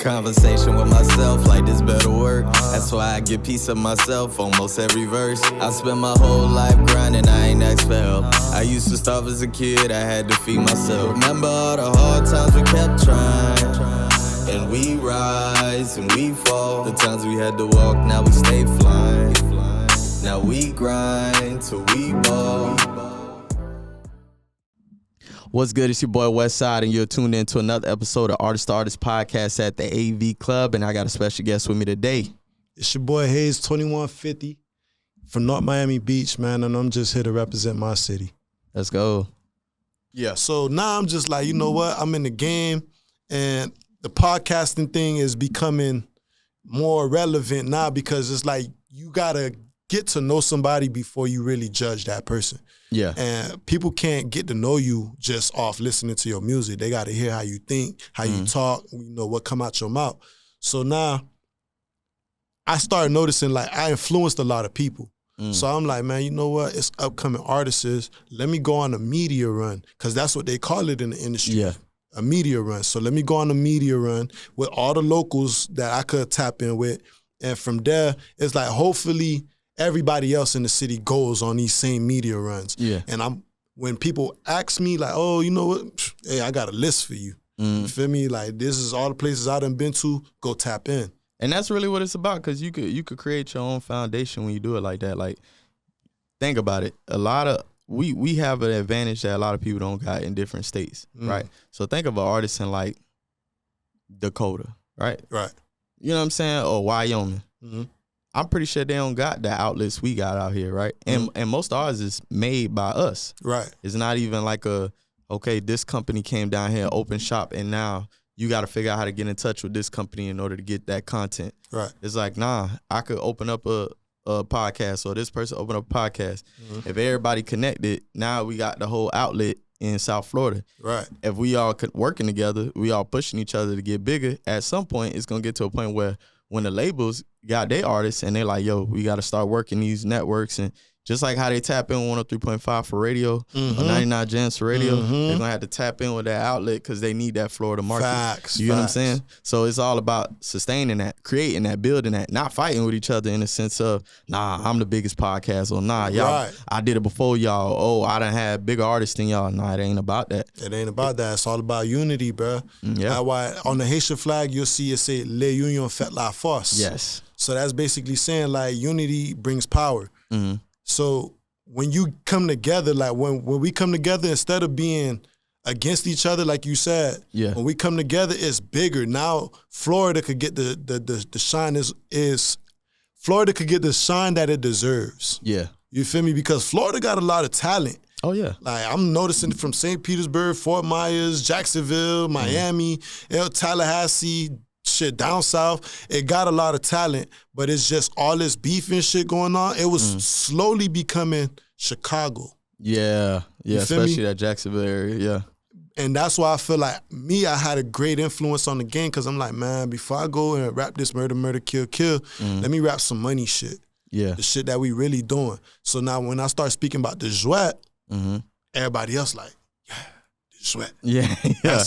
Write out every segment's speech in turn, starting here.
Conversation with myself like this better work. That's why I get peace of myself almost every verse. I spent my whole life grinding, I ain't asked for help. I used to starve as a kid, I had to feed myself. Remember all the hard times we kept trying, and we rise and we fall. The times we had to walk, now we stay flying. Now we grind till we ball. What's good? It's your boy Westside, and you're tuned in to another episode of Artist to Artist Podcast at the AV Club, and I got a special guest with me today. It's your boy Hayze2150 from North Miami Beach, man, and I'm just here to represent my city. Let's go. Yeah, so now I'm just like, you know what? I'm in the game, and the podcasting thing is becoming more relevant now because it's like you got to get to know somebody before you really judge that person. Yeah. And people can't get to know you just off listening to your music. They got to hear how you think, how you talk, you know, what come out your mouth. So now I started noticing, like, I influenced a lot of people. So I'm like, man, you know what? It's upcoming artists. Let me go on a media run, because that's what they call it in the industry. Yeah. A media run. So let me go on a media run with all the locals that I could tap in with. And from there, it's like hopefully everybody else in the city goes on these same media runs. Yeah. And when people ask me, like, oh, you know what? Hey, I got a list for you. You feel me? Like, this is all the places I done been to. Go tap in. And that's really what it's about, because you could create your own foundation when you do it like that. Like, think about it. A lot of we have an advantage that a lot of people don't got in different states, right? So think of an artist in like Dakota, right? Right. You know what I'm saying? Or Wyoming. I'm pretty sure they don't got the outlets we got out here, right? And most ours is made by us. Right. It's not even like okay, this company came down here, open shop, and now you got to figure out how to get in touch with this company in order to get that content. Right. It's like, nah, I could open up a podcast, or this person open up a podcast. If everybody connected, now we got the whole outlet in South Florida. Right. If we all working together, we all pushing each other to get bigger, at some point it's going to get to a point where when the labels got their artists and they're like, yo, we got to start working these networks, and just like how they tap in 103.5 for radio or 99 Gems for radio, they're going to have to tap in with that outlet because they need that Florida market. Facts. You know what I'm saying? So it's all about sustaining that, creating that, building that, not fighting with each other in the sense of, nah, I'm the biggest podcast, or nah, y'all, I did it before y'all. Oh, I done had bigger artists than y'all. Nah, it ain't about that. It ain't about that. It's all about unity, bro. Yeah. That's why on the Haitian flag, you'll see it say, Le Union fait la force. Yes. So that's basically saying, like, unity brings power. So when you come together, like when we come together, instead of being against each other, like you said, when we come together, it's bigger. Now Florida could get the shine is Florida could get the shine that it deserves. Yeah. You feel me? Because Florida got a lot of talent. Oh, yeah. Like, I'm noticing from St. Petersburg, Fort Myers, Jacksonville, Miami, Tallahassee, shit down south, it got a lot of talent, but it's just all this beef and shit going on. It was slowly becoming Chicago. Yeah, especially that Jacksonville area, yeah. And that's why I feel like I had a great influence on the game, because I'm like, man, before I go and rap this murder, kill, let me rap some money shit. Yeah. The shit that we really doing. So now when I start speaking about the Jwett, everybody else like, Jwett. Yeah.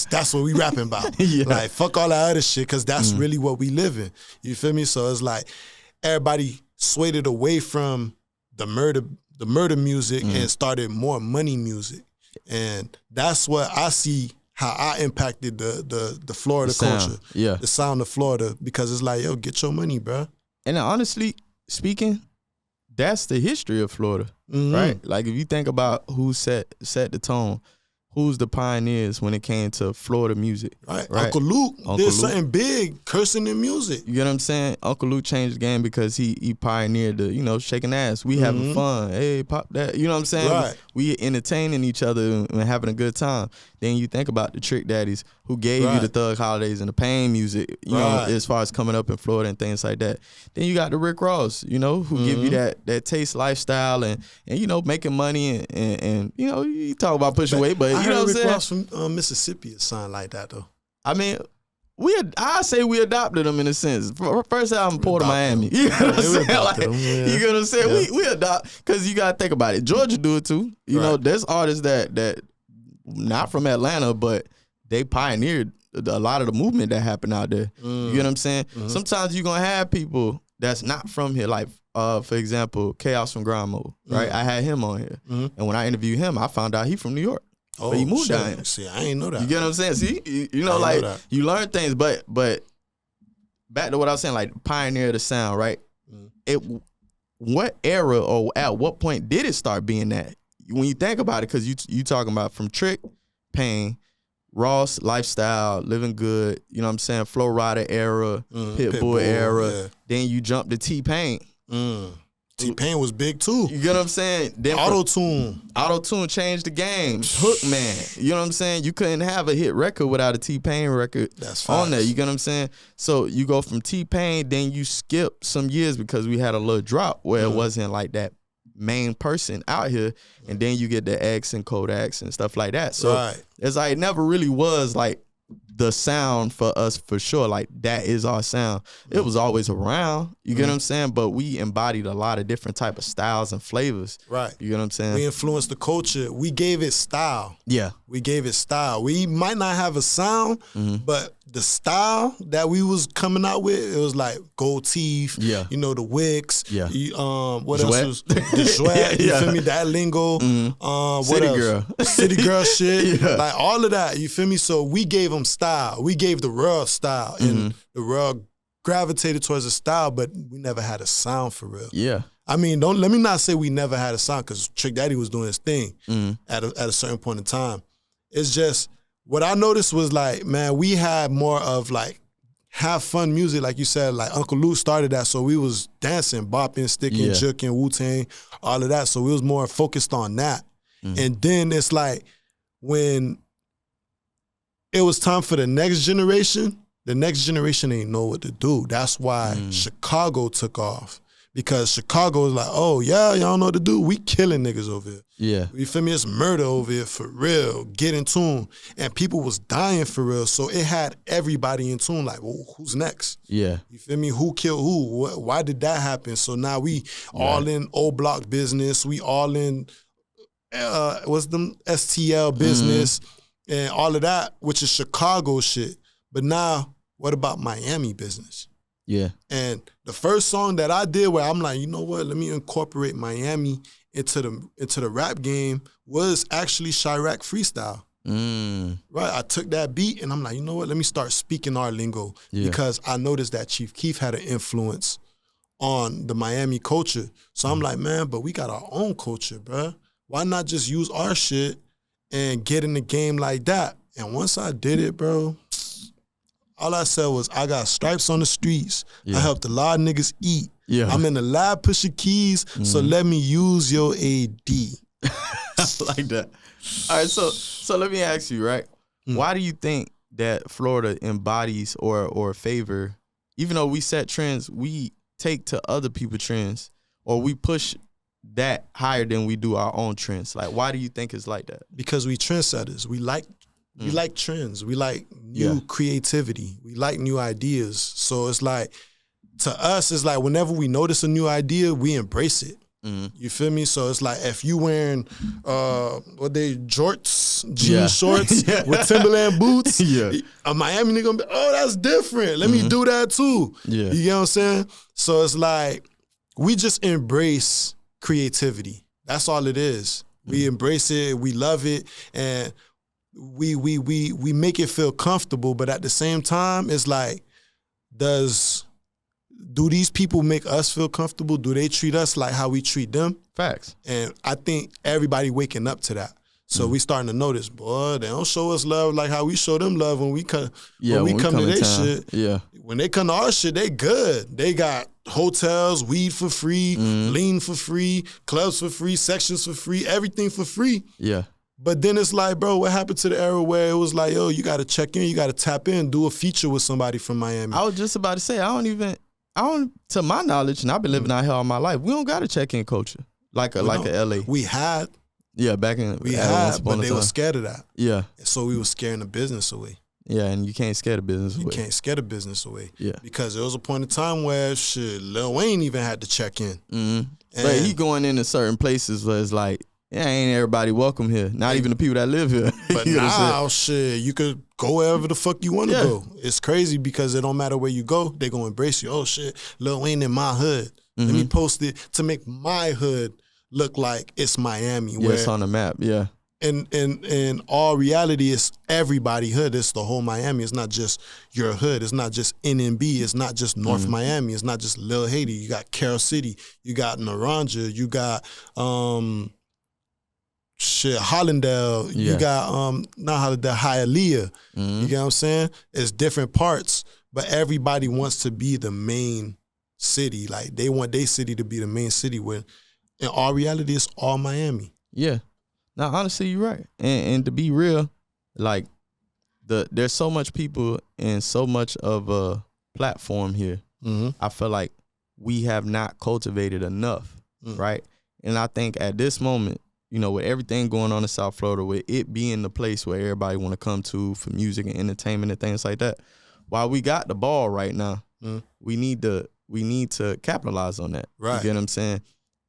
That's what we rapping about. Like, fuck all that other shit, because that's really what we live in. You feel me? So it's like everybody swayed it away from the murder music and started more money music. And that's what I see how I impacted the Florida culture. Yeah. The sound of Florida, because it's like, yo, get your money, bro. And honestly speaking, that's the history of Florida, right? Like, if you think about who set the tone, who's the pioneers when it came to Florida music? Right. Uncle Luke did something big, cursing in music. You get what I'm saying? Uncle Luke changed the game because he pioneered the, shaking ass. We having fun. Hey, pop that. You know what I'm saying? Right. We entertaining each other and having a good time. Then you think about the Trick Daddies who gave you the Thug Holidays and the Pain music, you know, as far as coming up in Florida and things like that. Then you got the Rick Ross, who give you that taste lifestyle and making money and you talk about pushing weight, but I you know what I'm saying? Rick Ross from Mississippi is something like that, though. I mean, I say we adopted them in a sense. First album, Port of Miami. You know what I'm saying? You know what I'm saying? We adopt, because you got to think about it. Georgia do it too. You know, there's artists that not from Atlanta, but they pioneered a lot of the movement that happened out there. You get what I'm saying? Sometimes you're gonna have people that's not from here, like for example, Chaos from Grind Mode, right? I had him on here, and when I interviewed him, I found out he from New York. Oh, but he moved down here. See, I ain't know that. You get what I'm saying? See, you know, like you learn things, but back to what I was saying, like pioneer the sound, right? What era or at what point did it start being that? When you think about it, because you talking about from Trick, Pain, Ross, Lifestyle, Living Good, you know what I'm saying, Flow Rider era, Pitbull era, then you jump to T-Pain. T-Pain was big too. You get what I'm saying? Then Auto-Tune changed the game. Hook Man. You know what I'm saying? You couldn't have a hit record without a T-Pain record on there. You get what I'm saying? So you go from T-Pain, then you skip some years because we had a little drop where it wasn't like that main person out here, and then you get the X and Kodaks and stuff like that. So it's like it never really was like the sound for us for sure. Like that is our sound. It was always around. You get what I'm saying? But we embodied a lot of different type of styles and flavors. Right. You get what I'm saying? We influenced the culture. We gave it style. Yeah. We gave it style. We might not have a sound, but the style that we was coming out with, it was like gold teeth. Yeah. You know, the wicks. Yeah. What Jwett. else was the Jwett? You feel me? That lingo. What City else? Girl. City girl shit. Like all of that. You feel me? So we gave them style. We gave the world style, and the world gravitated towards the style, but we never had a sound for real. Yeah. I mean, let me not say we never had a sound, because Trick Daddy was doing his thing at a certain point in time. It's just what I noticed was like, man, we had more of like have fun music, like you said. Like Uncle Luke started that, so we was dancing, bopping, sticking, juking, Wu-Tang, all of that. So we was more focused on that. And then it's like when it was time for the next generation ain't know what to do. That's why Chicago took off. Because Chicago was like, oh, yeah, y'all know what to do. We killing niggas over here. Yeah. You feel me? It's murder over here for real. Get in tune. And people was dying for real. So it had everybody in tune, like, well, who's next? Yeah. You feel me? Who killed who? Why did that happen? So now we all in old block business. We all in, what's them, STL business and all of that, which is Chicago shit. But now, what about Miami business? Yeah. And the first song that I did where I'm like, you know what, let me incorporate Miami into the rap game was actually Chirac Freestyle. Right. I took that beat and I'm like, you know what, let me start speaking our lingo. Because I noticed that Chief Keef had an influence on the Miami culture. So I'm like, man, but we got our own culture, bruh. Why not just use our shit and get in the game like that? And once I did it, bro, all I said was, I got stripes on the streets. I helped a lot of niggas eat. I'm in the lab pushing keys, so let me use your AD. Like that. All right, so let me ask you, right? Why do you think that Florida embodies or favor, even though we set trends, we take to other people's trends, or we push that higher than we do our own trends? Like, why do you think it's like that? Because we trendsetters. We like trends. We like new creativity. We like new ideas. So it's like, to us, it's like whenever we notice a new idea, we embrace it. You feel me? So it's like if you wearing jorts, jean shorts with Timberland boots, a Miami nigga gonna be, oh, that's different. Let me do that too. You get what I'm saying? So it's like we just embrace creativity. That's all it is. We embrace it, we love it, and we make it feel comfortable, but at the same time, it's like, do these people make us feel comfortable? Do they treat us like how we treat them? Facts. And I think everybody waking up to that. So we starting to notice, boy, they don't show us love like how we show them love when we come when we come to their shit. Yeah. When they come to our shit, they good. They got hotels, weed for free, lean for free, clubs for free, sections for free, everything for free. Yeah. But then it's like, bro, what happened to the era where it was like, yo, you got to check in, you got to tap in, do a feature with somebody from Miami? I was just about to say, to my knowledge, and I've been living out here all my life, we don't got a check-in culture like a LA. We had. Yeah, back in. We had, but they were scared of that. Yeah. And so we were scaring the business away. Yeah, and you can't scare the business away. You can't scare the business away. Yeah. Because there was a point in time where, Lil Wayne even had to check in. But he going into certain places where it's like, yeah, ain't everybody welcome here. Not even the people that live here. But now, shit, you could go wherever the fuck you want to go. It's crazy because it don't matter where you go, they gonna embrace you. Oh shit, Lil Wayne in my hood. Let me post it to make my hood look like it's Miami. Yeah, it's on the map. Yeah. In all reality, it's everybody hood. It's the whole Miami. It's not just your hood. It's not just NMB. It's not just North Miami. It's not just Lil Haiti. You got Carroll City. You got Naranja. You got Hollandale. Yeah. You got not Hollandale, Hialeah. You get what I'm saying? It's different parts, but everybody wants to be the main city. Like they want their city to be the main city. When in all reality, it's all Miami. Yeah. Now, honestly, you're right. And to be real, like there's so much people and so much of a platform here. I feel like we have not cultivated enough, right? And I think at this moment, you know, with everything going on in South Florida, with it being the place where everybody want to come to for music and entertainment and things like that, while we got the ball right now, we need to capitalize on that. Right. You get what I'm saying?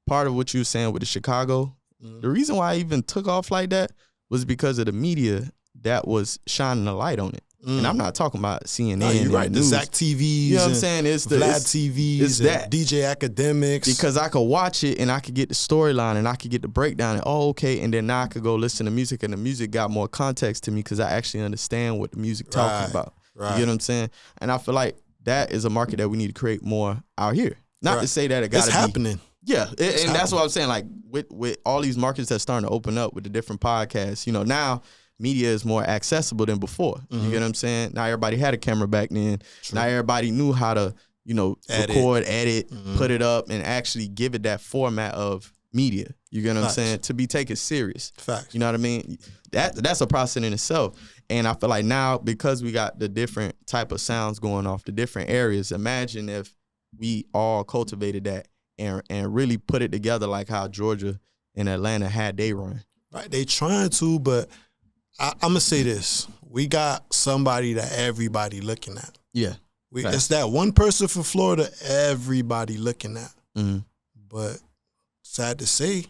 Part of what you were saying with the Chicago. The reason why I even took off like that was because of the media that was shining a light on it. And I'm not talking about CNN. No, you're right. The Zach TVs. You know what I'm saying? It's the Vlad TVs. It's that. DJ Academics. Because I could watch it and I could get the storyline and I could get the breakdown and okay. And then now I could go listen to music and the music got more context to me because I actually understand what the music talking about. Right. You get what I'm saying? And I feel like that is a market that we need to create more out here. Not to say that it got to be. It's happening. Yeah, and that's what I'm saying. Like with all these markets that's starting to open up with the different podcasts, you know, now media is more accessible than before. You get what I'm saying? Now everybody had a camera back then. True. Now everybody knew how to, you know, record, edit, put it up, and actually give it that format of media. You get what I'm saying? To be taken serious. Facts. You know what I mean? That's a process in itself. And I feel like now because we got the different type of sounds going off the different areas, imagine if we all cultivated that. And really put it together like how Georgia and Atlanta had they run. Right, they trying to, but I'm going to say this. We got somebody that everybody looking at. Yeah. It's that one person from Florida everybody looking at. But sad to say,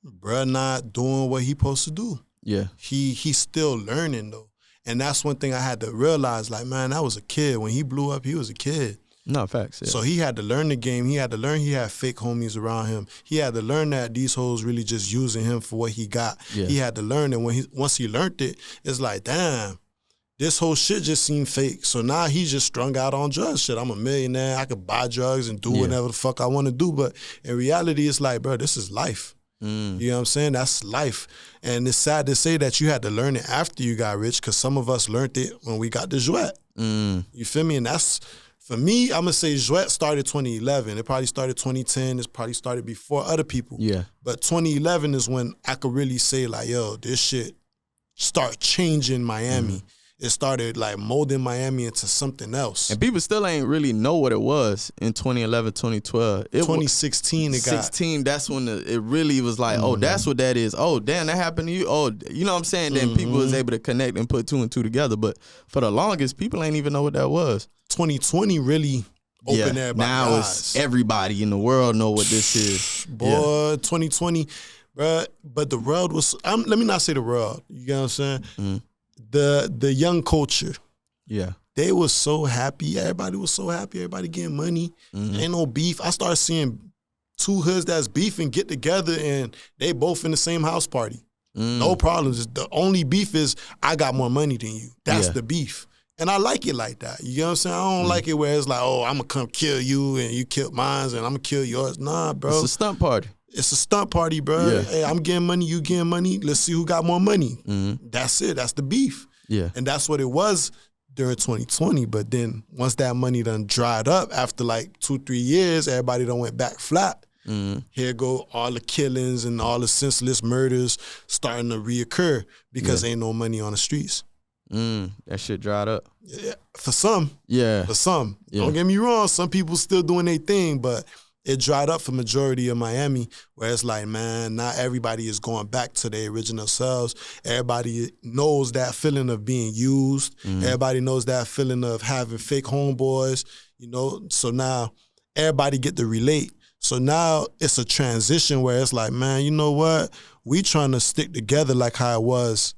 bruh not doing what he supposed to do. Yeah. He's still learning, though. And that's one thing I had to realize, like, man, that was a kid. When he blew up, he was a kid. No, facts. Yeah. So he had to learn the game. He had to learn he had fake homies around him. He had to learn that these hoes really just using him for what he got. Yeah. He had to learn that once he learned it, it's like, damn, this whole shit just seemed fake. So now he's just strung out on drugs. Shit, I'm a millionaire. I could buy drugs and do whatever the fuck I want to do. But in reality, it's like, bro, this is life. You know what I'm saying? That's life. And it's sad to say that you had to learn it after you got rich because some of us learned it when we got the Jwett. You feel me? And that's... For me, I'm going to say Jwett started 2011. It probably started 2010. It probably started before other people. Yeah. But 2011 is when I could really say, like, yo, this shit start changing Miami. It started, like, molding Miami into something else. And people still ain't really know what it was in 2011, 2012. 2016, it got... 16, that's when it really was like, oh, that's what that is. Oh, damn, that happened to you. Oh, you know what I'm saying? Then people was able to connect and put two and two together. But for the longest, people ain't even know what that was. 2020 really opened everybody's now eyes. It's everybody in the world know what this is. Boy, 2020, bruh, but the world was, let me not say the world, you know what I'm saying? The young culture. Yeah. They was so happy. Everybody was so happy. Everybody getting money. Ain't no beef. I started seeing two hoods that's beefing get together and they both in the same house party. No problems. The only beef is I got more money than you. That's the beef. And I like it like that. You know what I'm saying? I don't like it where it's like, oh, I'm going to come kill you and you killed mine and I'm going to kill yours. Nah, bro. It's a stunt party. It's a stunt party, bro. Yeah. Hey, I'm getting money, you getting money. Let's see who got more money. That's it. That's the beef. Yeah. And that's what it was during 2020. But then once that money done dried up after like 2-3 years, everybody done went back flat. Here go all the killings and all the senseless murders starting to reoccur because ain't no money on the streets. That shit dried up. Yeah, for some. Yeah. For some. Yeah. Don't get me wrong. Some people still doing their thing, but it dried up for majority of Miami where it's like, man, not everybody is going back to their original selves. Everybody knows that feeling of being used. Everybody knows that feeling of having fake homeboys, you know. So now everybody get to relate. So now it's a transition where it's like, man, you know what? We trying to stick together like how it was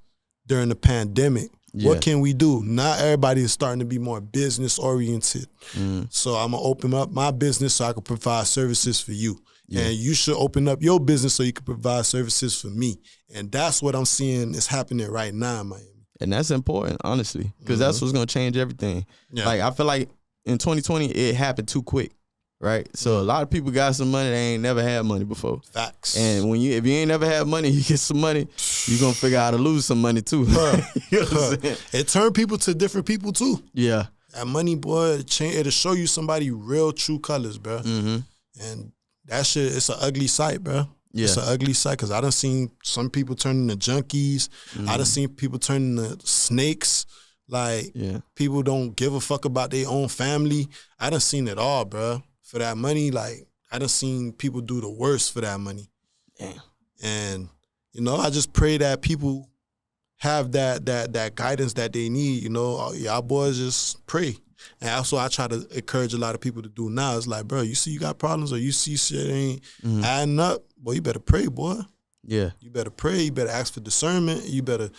during the pandemic. Yeah. What can we do? Now everybody is starting to be more business oriented. So I'm gonna open up my business so I can provide services for you. Yeah. And you should open up your business so you can provide services for me. And that's what I'm seeing is happening right now in Miami. And that's important, honestly, because that's what's going to change everything. Yeah. Like, I feel like in 2020, it happened too quick, right? So a lot of people got some money they ain't never had money before. Facts. And if you ain't never had money, you get some money, you're going to figure out how to lose some money, too. You know what I'm saying? It turned people to different people, too. Yeah. That money, boy, it'll show you somebody real true colors, bro. And that shit, it's an ugly sight, bro. Yeah. It's an ugly sight because I done seen some people turn into junkies. I done seen people turn into snakes. Like, people don't give a fuck about their own family. I done seen it all, bro. For that money, like, I done seen people do the worst for that money. Damn. And, you know, I just pray that people have that guidance that they need. You know, y'all boys just pray. And also, I try to encourage a lot of people to do now. It's like, bro, you see you got problems or you see shit ain't adding up, boy, you better pray, boy. Yeah. You better pray. You better ask for discernment. You better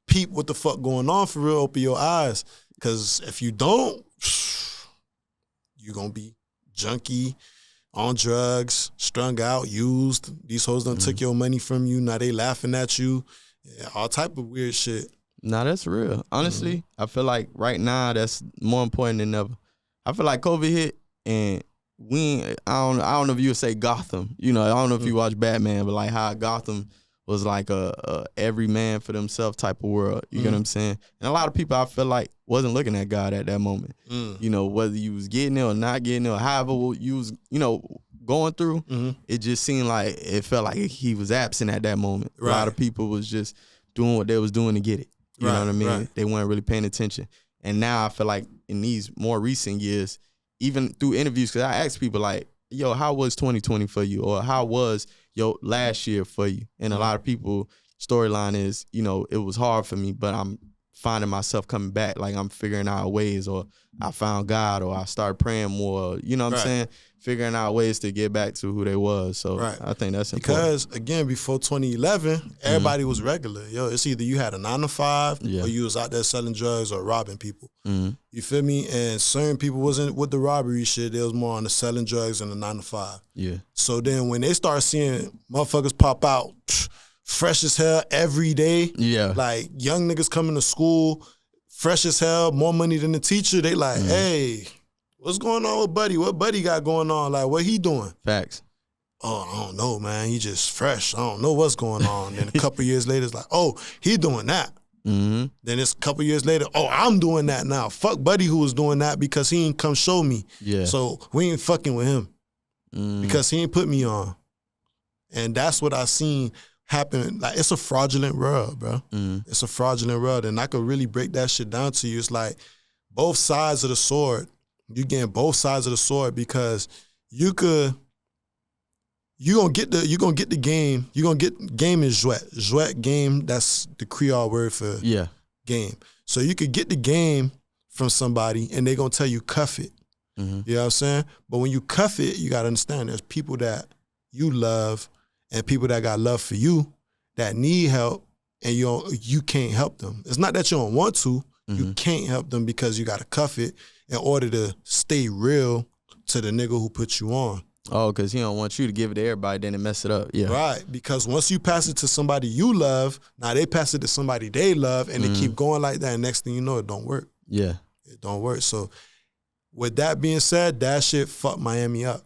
peep what the fuck going on for real. Open your eyes. Because if you don't, you're going to be junkie, on drugs, strung out, used. These hoes done took your money from you. Now they laughing at you. Yeah, all type of weird shit. Nah, that's real. Honestly, I feel like right now that's more important than ever. I feel like COVID hit and I don't know if you would say Gotham. You know, I don't know if you watch Batman, but like how Gotham was like a every man for themselves type of world. You get what I'm saying? And a lot of people I feel like wasn't looking at God at that moment. You know, whether you was getting it or not getting it or however you was, you know, going through, it just seemed like it felt like he was absent at that moment. Right. A lot of people was just doing what they was doing to get it. You know what I mean? Right. They weren't really paying attention. And now I feel like in these more recent years, even through interviews, because I ask people like, yo, how was 2020 for you? Or how was your last year for you? And a lot of people storyline is, you know, it was hard for me, but I'm finding myself coming back. Like I'm figuring out ways, or I found God, or I started praying more, you know what I'm saying? Figuring out ways to get back to who they was. So I think that's important. Because, again, before 2011, everybody was regular. Yo, it's either you had a 9-to-5 or you was out there selling drugs or robbing people. You feel me? And certain people wasn't with the robbery shit. They was more on the selling drugs and the 9-to-5. Yeah. So then when they start seeing motherfuckers pop out fresh as hell every day, like young niggas coming to school, fresh as hell, more money than the teacher, they like, hey, what's going on with Buddy? What Buddy got going on? Like, what he doing? Facts. Oh, I don't know, man. He just fresh. I don't know what's going on. Then a couple years later, it's like, oh, he doing that. Then it's a couple years later, oh, I'm doing that now. Fuck Buddy who was doing that because he ain't come show me. Yeah. So we ain't fucking with him because he ain't put me on. And that's what I seen happen. Like, it's a fraudulent world, bro. It's a fraudulent world. And I could really break that shit down to you. It's like both sides of the sword. You getting both sides of the sword because you gonna get the game. You gonna get game is Jwett. Jwett game, that's the Creole word for game. So you could get the game from somebody and they gonna tell you cuff it. You know what I'm saying? But when you cuff it, you gotta understand there's people that you love and people that got love for you that need help and you can't help them. It's not that you don't want to, you can't help them because you gotta cuff it in order to stay real to the nigga who put you on. Oh, because he don't want you to give it to everybody, then it mess it up. Yeah. Right, because once you pass it to somebody you love, now they pass it to somebody they love, and they keep going like that, and next thing you know, it don't work. Yeah. It don't work. So with that being said, that shit fucked Miami up.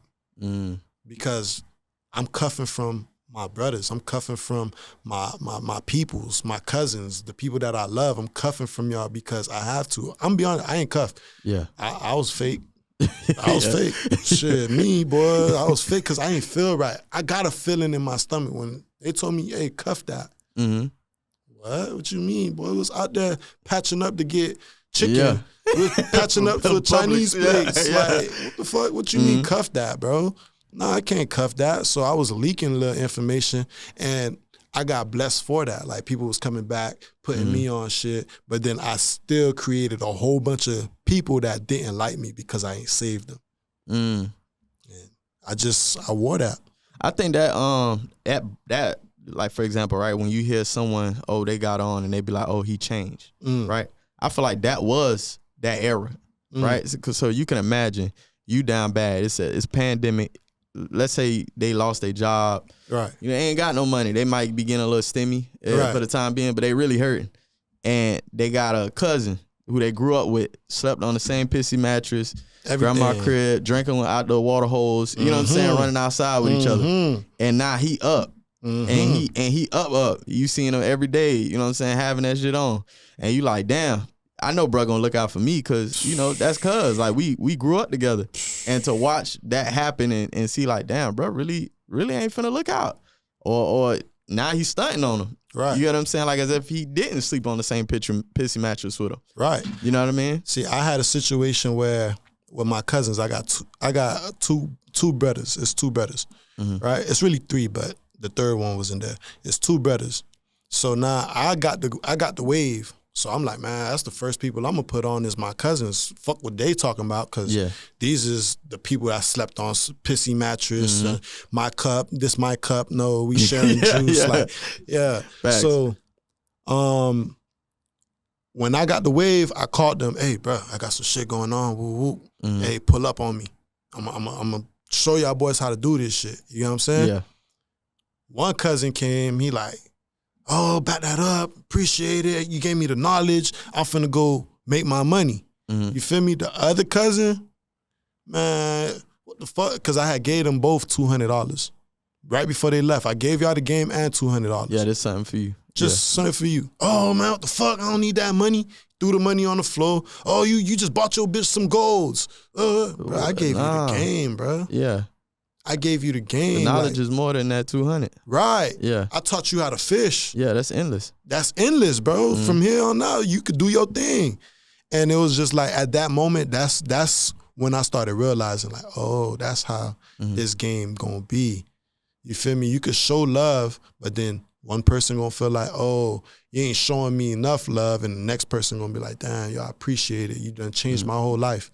Because I'm cuffing from my brothers. I'm cuffing from my peoples, my cousins, the people that I love. I'm cuffing from y'all because I have to. I'm be honest, I ain't cuffed. Yeah. I was fake. I was fake. Shit, me, boy, I was fake because I ain't feel right. I got a feeling in my stomach when they told me, hey, cuff that. What you mean, boy? It was out there patching up to get chicken. Yeah. We was patching up for Chinese plates. Like, what the fuck? What you mean cuff that, bro? No, I can't cuff that. So I was leaking little information, and I got blessed for that. Like, people was coming back, putting me on shit, but then I still created a whole bunch of people that didn't like me because I ain't saved them. And I wore that. I think that that like, for example, right, when you hear someone, oh, they got on and they be like, oh, he changed, right? I feel like that was that era, right? So you can imagine you down bad. It's pandemic. Let's say they lost their job. Right. You know, they ain't got no money. They might be getting a little stimmy for the time being, but they really hurting. And they got a cousin who they grew up with, slept on the same pissy mattress, grandma crib, drinking out the water hose, you know what I'm saying, running outside with each other. And now he up. And he up. You seeing him every day, you know what I'm saying, having that shit on. And you like, damn, I know bro gonna look out for me because, you know, that's cuz. Like, we grew up together. And to watch that happen and see like, damn, bro, really ain't finna look out. Or now he's stunting on him. Right. You know what I'm saying? Like, as if he didn't sleep on the same pissy mattress with him. Right. You know what I mean? See, I had a situation where with my cousins, I got two brothers. It's two brothers. Right? It's really three, but the third one was in there. It's two brothers. So now I got the wave. So I'm like, man, that's the first people I'm gonna put on is my cousins. Fuck what they talking about, because these is the people that slept on pissy mattress. My cup, this my cup. No, we sharing juice. Like, Facts. So, when I got the wave, I called them. Hey, bro, I got some shit going on. Woo woo. Hey, pull up on me. I'm gonna show y'all boys how to do this shit. You know what I'm saying? Yeah. One cousin came. He like, oh, back that up. Appreciate it. You gave me the knowledge. I'm finna go make my money. You feel me? The other cousin, man, what the fuck? Because I had gave them both $200 right before they left. I gave y'all the game and $200. Yeah, that's something for you. Just something for you. Oh, man, what the fuck? I don't need that money. Threw the money on the floor. Oh, you just bought your bitch some golds. Bro, I gave you the game, bro. Yeah. I gave you the game. The knowledge is more than that 200. Right. Yeah. I taught you how to fish. Yeah, that's endless. That's endless, bro. From here on out, you could do your thing. And it was just like, at that moment, that's when I started realizing, like, oh, that's how this game gonna be. You feel me? You could show love, but then one person gonna feel like, oh, you ain't showing me enough love, and the next person gonna be like, damn, yo, I appreciate it. You done changed my whole life.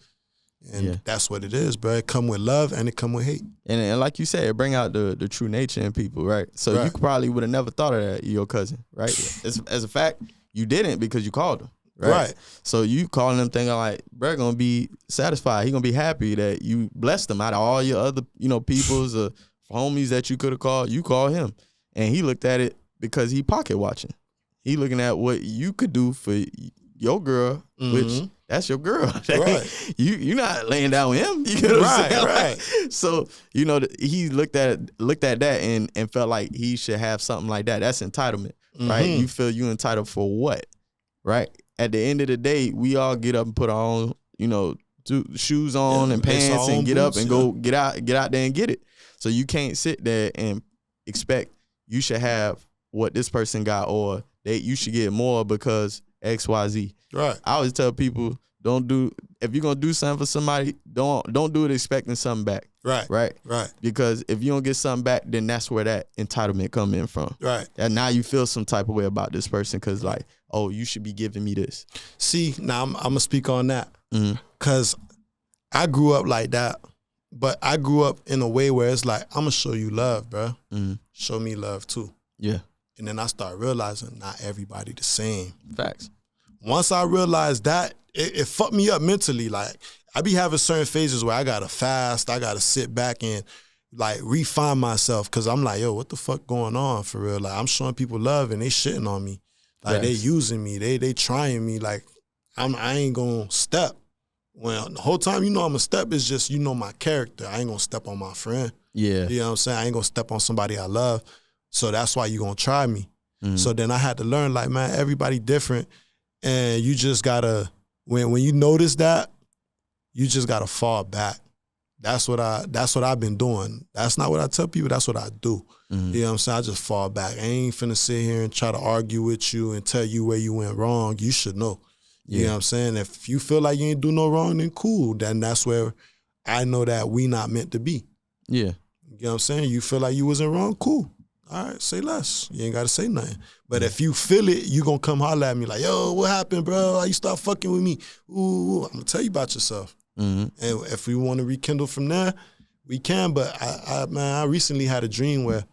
And that's what it is, bro. It come with love and it come with hate. And like you said, it bring out the true nature in people, right? So you probably would have never thought of that, your cousin, right? As a fact, you didn't because you called him, right? So you calling him thinking like, bro, gonna be satisfied. He gonna be happy that you blessed him out of all your other, peoples or homies that you could have called. You call him. And he looked at it because he pocket watching. He looking at what you could do for your girl, which that's your girl. Right. You're not laying down with him. You know what I'm saying? Right. So, he looked at that and felt like he should have something like that. That's entitlement, right? You feel you entitled for what, right? At the end of the day, we all get up and put our own, shoes on and pants and get up and go get out there and get it. So you can't sit there and expect you should have what this person got or you should get more because XYZ. Right. I always tell people, if you're gonna do something for somebody, don't do it expecting something back. Right. Because if you don't get something back, then that's where that entitlement come in from. Right. And now you feel some type of way about this person because like, oh, you should be giving me this. See, now I'm gonna speak on that because I grew up like that, but I grew up in a way where it's like, I'm gonna show you love, bro. Show me love too. Yeah. And then I start realizing not everybody the same. Facts. Once I realized that, it fucked me up mentally. Like, I be having certain phases where I gotta fast, I gotta sit back and like refine myself because I'm like, yo, what the fuck going on for real? Like, I'm showing people love and they shitting on me. Like, they using me, they trying me. Like, I ain't gonna step. Well, the whole time, I'm a step is just, my character. I ain't gonna step on my friend. Yeah. You know what I'm saying? I ain't gonna step on somebody I love. So that's why you gonna try me. So then I had to learn, like, man, everybody different. And you just gotta, when you notice that, you just gotta fall back. That's what I've been doing. That's not what I tell people, that's what I do. You know what I'm saying? I just fall back. I ain't finna sit here and try to argue with you and tell you where you went wrong. You should know. You know what I'm saying? If you feel like you ain't do no wrong, then cool. Then that's where I know that we not meant to be. Yeah. You know what I'm saying? You feel like you wasn't wrong, cool. All right, say less. You ain't got to say nothing. But if you feel it, you going to come holler at me like, yo, what happened, bro? Why you start fucking with me? Ooh, I'm going to tell you about yourself. And if we want to rekindle from there, We can, but I recently had a dream where,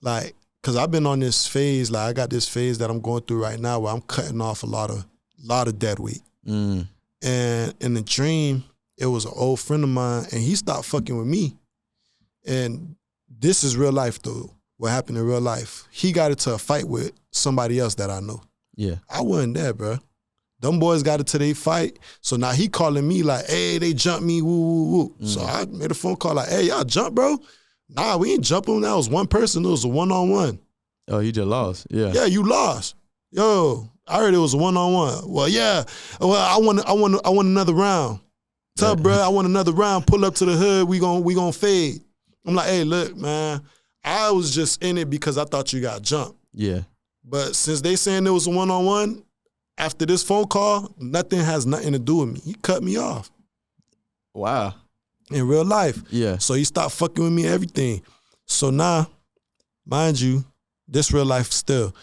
like, cause I've been on this phase, like I got this phase that I'm going through right now where I'm cutting off a lot of dead weight. And in the dream, it was an old friend of mine, and he stopped fucking with me. And this is real life though. What happened in real life? He got into a fight with somebody else that I know. Yeah, I wasn't there, bro. Them boys got into their fight. So now he calling me like, hey, they jumped me, woo, woo, woo. So I made a phone call like, hey, y'all jump, bro? Nah, we ain't jumping. That was one person. It was a one-on-one. Oh, you just lost. Yeah. Yeah, you lost. Yo, I heard it was a one-on-one. Well, yeah. Well, I want another round. Tell bro, I want another round. Pull up to the hood. We gon' fade. I'm like, hey, look, man. I was just in it because I thought you got jumped. Yeah. But since they saying it was a one-on-one, after this phone call, nothing has nothing to do with me. He cut me off. Wow. In real life. Yeah. So he stopped fucking with me and everything. So now, mind you, this real life still.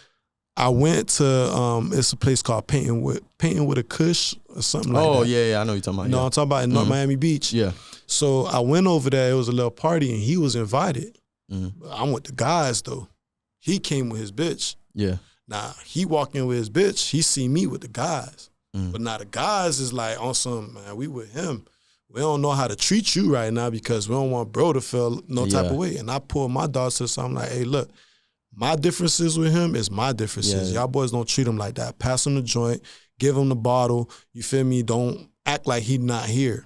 I went to it's a place called Painting with a Kush or something like that. Oh, yeah, I know what you're talking about. You know what I'm talking about in North Miami Beach. Yeah. So I went over there, it was a little party, and he was invited. I'm with the guys though. He came with his bitch. Yeah. Now, he walked in with his bitch, he see me with the guys. But now the guys is like on some, man, we with him. We don't know how to treat you right now because we don't want bro to feel no type of way. And I pulled my dogs to the side, I'm like, hey, look, my differences with him is my differences. Y'all boys don't treat him like that. Pass him the joint, give him the bottle, you feel me? Don't act like he not here.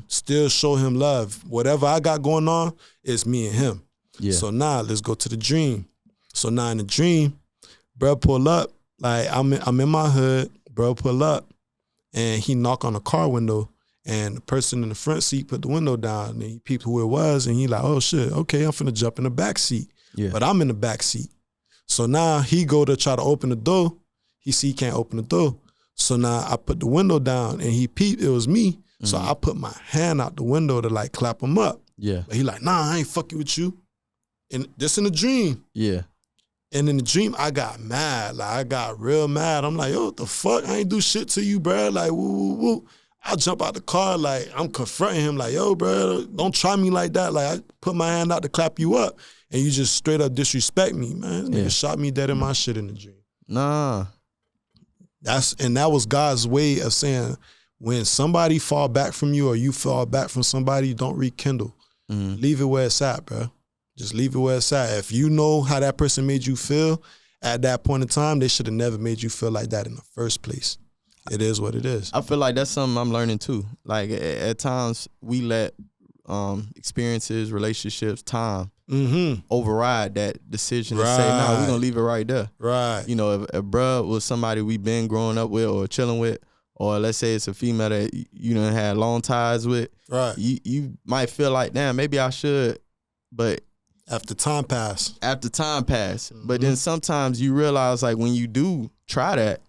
Still show him love. Whatever I got going on, it's me and him. Yeah. So now let's go to the dream. So now in the dream, bro pull up, like I'm in my hood, bro pull up, and he knock on the car window, and the person in the front seat put the window down, and he peeped who it was, and he like, oh shit, okay, I'm finna jump in the back seat. Yeah. But I'm in the back seat. So now he go to try to open the door, he see he can't open the door. So now I put the window down, and he peeped, it was me, so I put my hand out the window to like clap him up. Yeah. But he like, nah, I ain't fucking with you. And this in a dream. Yeah. And in the dream, I got mad. Like, I got real mad. I'm like, yo, what the fuck? I ain't do shit to you, bro. Like, woo, woo, woo. I jump out the car, like, I'm confronting him, like, yo, bro, don't try me like that. Like, I put my hand out to clap you up, and you just straight up disrespect me, man. This nigga shot me dead in my shit in the dream. Nah. That was God's way of saying, when somebody fall back from you or you fall back from somebody, don't rekindle. Leave it where it's at, bro. Just leave it where it's at. If you know how that person made you feel at that point in time, they should have never made you feel like that in the first place. It is what it is. I feel like that's something I'm learning too. Like at times we let experiences, relationships, time override that decision and say, nah, we're gonna leave it right there. Right. You know, if bruh was somebody we've been growing up with or chilling with, or let's say it's a female that you done had long ties with, right? You might feel like, damn, maybe I should, but after time pass. But then sometimes you realize, like, when you do try that,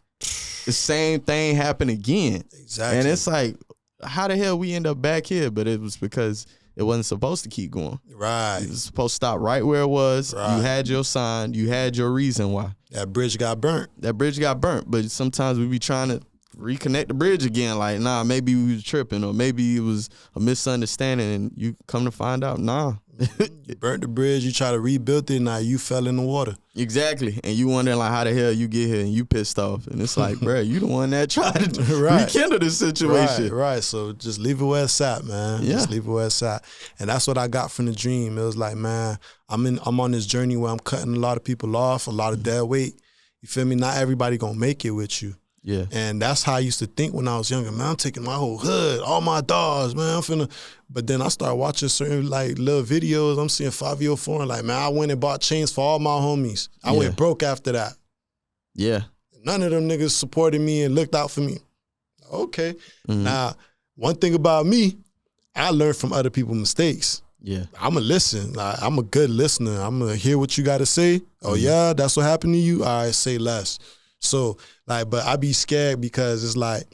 the same thing happen again. Exactly. And it's like, how the hell we end up back here? But it was because it wasn't supposed to keep going. Right. It was supposed to stop right where it was. Right. You had your sign. You had your reason why. That bridge got burnt. But sometimes we be trying to reconnect the bridge again. Like, nah, maybe we was tripping, or maybe it was a misunderstanding, and you come to find out, nah. You burnt the bridge, you try to rebuild it, now you fell in the water. Exactly. And you wondering, like, how the hell you get here and you pissed off. And it's like, bro, you the one that tried to rekindle this situation. Right. So just leave it where it's at, man. Yeah. Just leave it where it's at. And that's what I got from the dream. It was like, man, I'm on this journey where I'm cutting a lot of people off, a lot of dead weight. You feel me? Not everybody gonna make it with you. Yeah. And that's how I used to think when I was younger. Man, I'm taking my whole hood, all my dogs, man. I'm finna. But then I started watching certain like little videos. I'm seeing 504 and like, man, I went and bought chains for all my homies. I went broke after that. Yeah. None of them niggas supported me and looked out for me. Okay. Now, one thing about me, I learned from other people's mistakes. Yeah. I'ma listen. Like, I'm a good listener. I'm gonna hear what you gotta say. Oh yeah, that's what happened to you? All right, say less. So, like, but I be scared because it's like,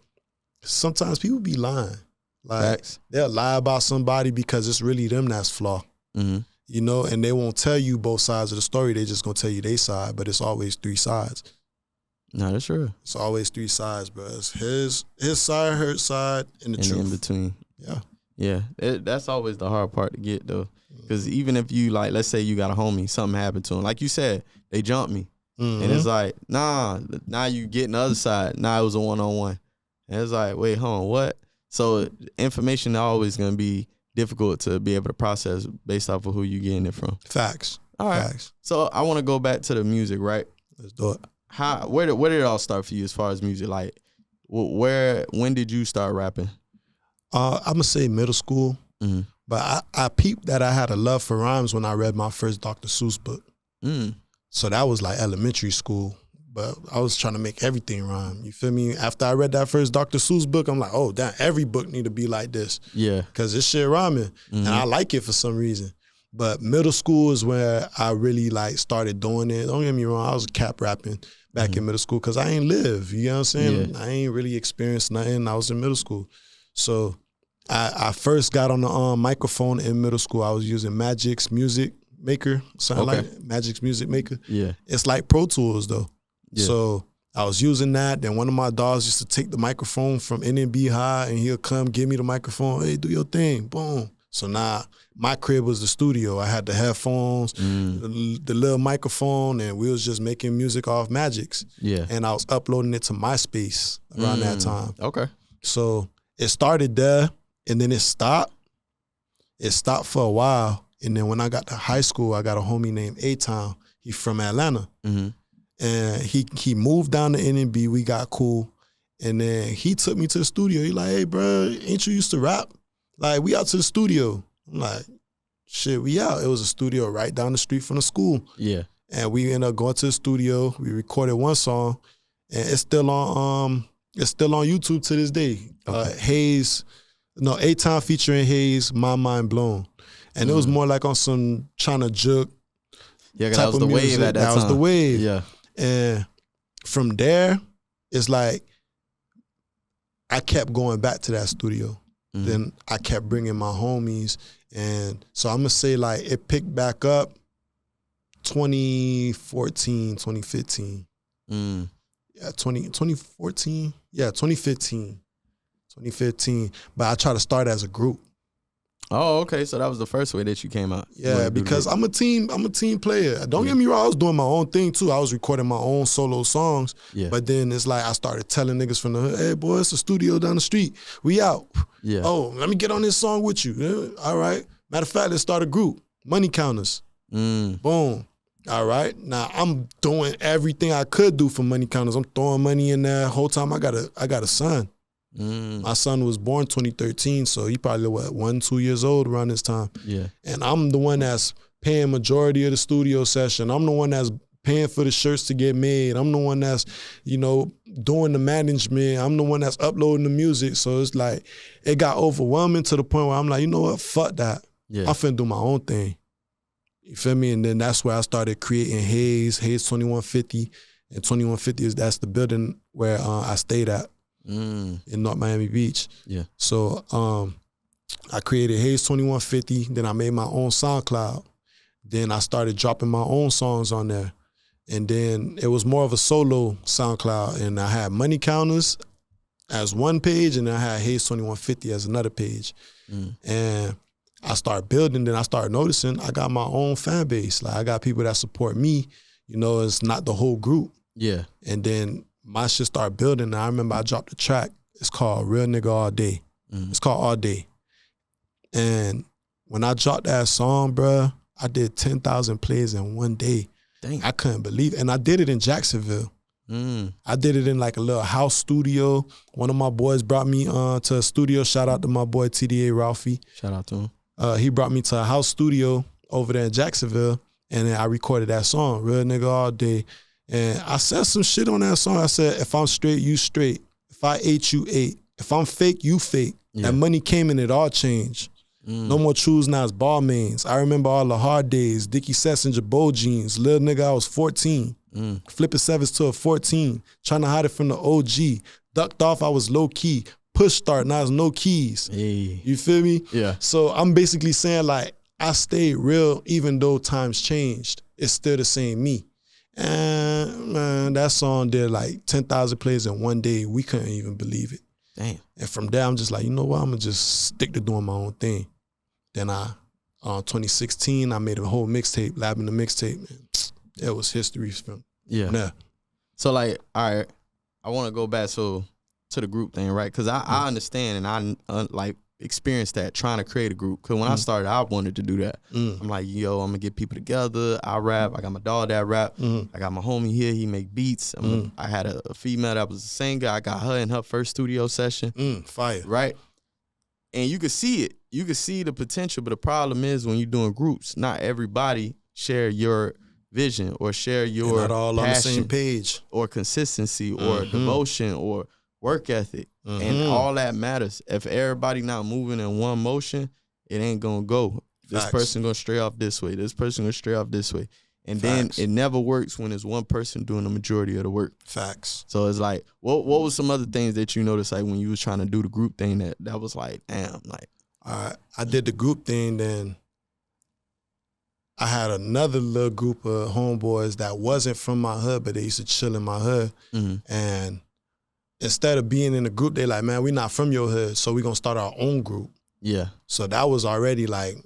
sometimes people be lying. Like, they'll lie about somebody because it's really them that's flawed. You know, and they won't tell you both sides of the story. They just gonna tell you their side, but it's always three sides. No, that's true. It's always three sides, bro. It's his side, her side, and the truth. In between. Yeah. Yeah, that's always the hard part to get though. Because even if you like, let's say you got a homie, something happened to him. Like you said, they jumped me. And it's like, nah, now you getting the other side. Now it was a one-on-one. And it's like, wait, hold on, what? So information always going to be difficult to be able to process based off of who you getting it from. Facts. All right. Facts. So I want to go back to the music, right? Let's do it. Where did it all start for you as far as music? Like, when did you start rapping? I'm going to say middle school. Mm-hmm. But I peeped that I had a love for rhymes when I read my first Dr. Seuss book. So that was like elementary school. But I was trying to make everything rhyme. You feel me? After I read that first Dr. Seuss book, I'm like, oh, damn, every book need to be like this. Yeah. Because this shit rhyming. And I like it for some reason. But middle school is where I really like started doing it. Don't get me wrong, I was cap rapping back in middle school because I ain't live. You know what I'm saying? Yeah. I ain't really experienced nothing. I was in middle school. So I first got on the microphone in middle school. I was using Magic's Music Maker, something like that. Magic's Music Maker. Yeah. It's like Pro Tools though. Yeah. So I was using that. Then one of my dogs used to take the microphone from NNB High and he'll come give me the microphone. Hey, do your thing. Boom. So now my crib was the studio. I had the headphones, the little microphone, and we was just making music off Magic's. Yeah. And I was uploading it to MySpace around that time. Okay. So it started there and then it stopped. It stopped for a while. And then when I got to high school, I got a homie named A-Town. He's from Atlanta. And he moved down to NNB. We got cool. And then he took me to the studio. He like, hey, bro, ain't you used to rap? Like, we out to the studio. I'm like, shit, we out. It was a studio right down the street from the school. Yeah. And we ended up going to the studio. We recorded one song. And it's still on YouTube to this day. Okay. A-Town featuring Hayze, My Mind Blown. And it was more like on some trying to juke. Yeah, that was the wave at that time. That was the wave. Yeah. And from there, it's like I kept going back to that studio. Then I kept bringing my homies. And so I'm going to say like it picked back up 2014, 2015. Yeah, 2014. Yeah, 2015. 2015. But I tried to start as a group. Oh, okay. So that was the first way that you came out. Yeah, because I'm a team player. Don't get me wrong, I was doing my own thing too. I was recording my own solo songs. Yeah. But then it's like I started telling niggas from the hood, hey boy, it's a studio down the street. We out. Yeah. Oh, let me get on this song with you. Yeah, all right. Matter of fact, let's start a group. Money Counters. Boom. All right. Now I'm doing everything I could do for Money Counters. I'm throwing money in there. Whole time I got a son. My son was born 2013, so he probably 1-2 years old around this time. Yeah. And I'm the one that's paying majority of the studio session. I'm the one that's paying for the shirts to get made. I'm the one that's, doing the management. I'm the one that's uploading the music. So it's like, it got overwhelming to the point where I'm like, you know what, fuck that. Yeah. I'm finna do my own thing. You feel me? And then that's where I started creating Hayze2150. And 2150 that's the building where I stayed at. In North Miami Beach. Yeah. So I created Hayze2150. Then I made my own SoundCloud. Then I started dropping my own songs on there. And then it was more of a solo SoundCloud. And I had Money Counters as one page, and then I had Hayze2150 as another page. And I started building. Then I started noticing I got my own fan base. Like I got people that support me. It's not the whole group. Yeah. And then my shit started building, and I remember I dropped a track. It's called Real Nigga All Day. It's called All Day. And when I dropped that song, bruh, I did 10,000 plays in one day. Dang. I couldn't believe it. And I did it in Jacksonville. I did it in like a little house studio. One of my boys brought me to a studio. Shout out to my boy TDA Ralphie. Shout out to him. He brought me to a house studio over there in Jacksonville, and then I recorded that song, Real Nigga All Day. And I said some shit on that song. I said, if I'm straight, you straight. If I ate, you ate. If I'm fake, you fake. Yeah. That money came and it all changed. No more choose nows, ball mains. I remember all the hard days. Dickie Sessinger, Bow Jeans. Little nigga, I was 14. Flipping sevens to a 14. Trying to hide it from the OG. Ducked off, I was low key. Push start, now there's no keys. Hey. You feel me? Yeah. So I'm basically saying like, I stayed real even though times changed. It's still the same me. And man, that song did like 10,000 plays in one day. We couldn't even believe it. Damn. And from there, I'm just like, you know what? I'm going to just stick to doing my own thing. Then 2016, I made a whole mixtape, Lab in the Mixtape. It was history from there. So, like, all right, I want to go back to the group thing, right? Because I understand and I, like, experienced that trying to create a group. Because when I started, I wanted to do that. I'm like, yo, I'm going to get people together. I rap. I got my dog that rap. I got my homie here. He make beats. I had a female that was a singer. I got her in her first studio session. Fire. Right? And you could see it. You could see the potential. But the problem is when you're doing groups, not everybody share your vision or share your not all on the same page or consistency or devotion or work ethic. And all that matters. If everybody not moving in one motion, it ain't gonna go. This person gonna stray off this way. This person gonna stray off this way. And then it never works when it's one person doing the majority of the work. Facts. So it's like, what was some other things that you noticed, like when you was trying to do the group thing that was like, damn, like. I did the group thing, then I had another little group of homeboys that wasn't from my hood, but they used to chill in my hood. And instead of being in a group, they like, man, we not from your hood, so we gonna start our own group. Yeah. So that was already like,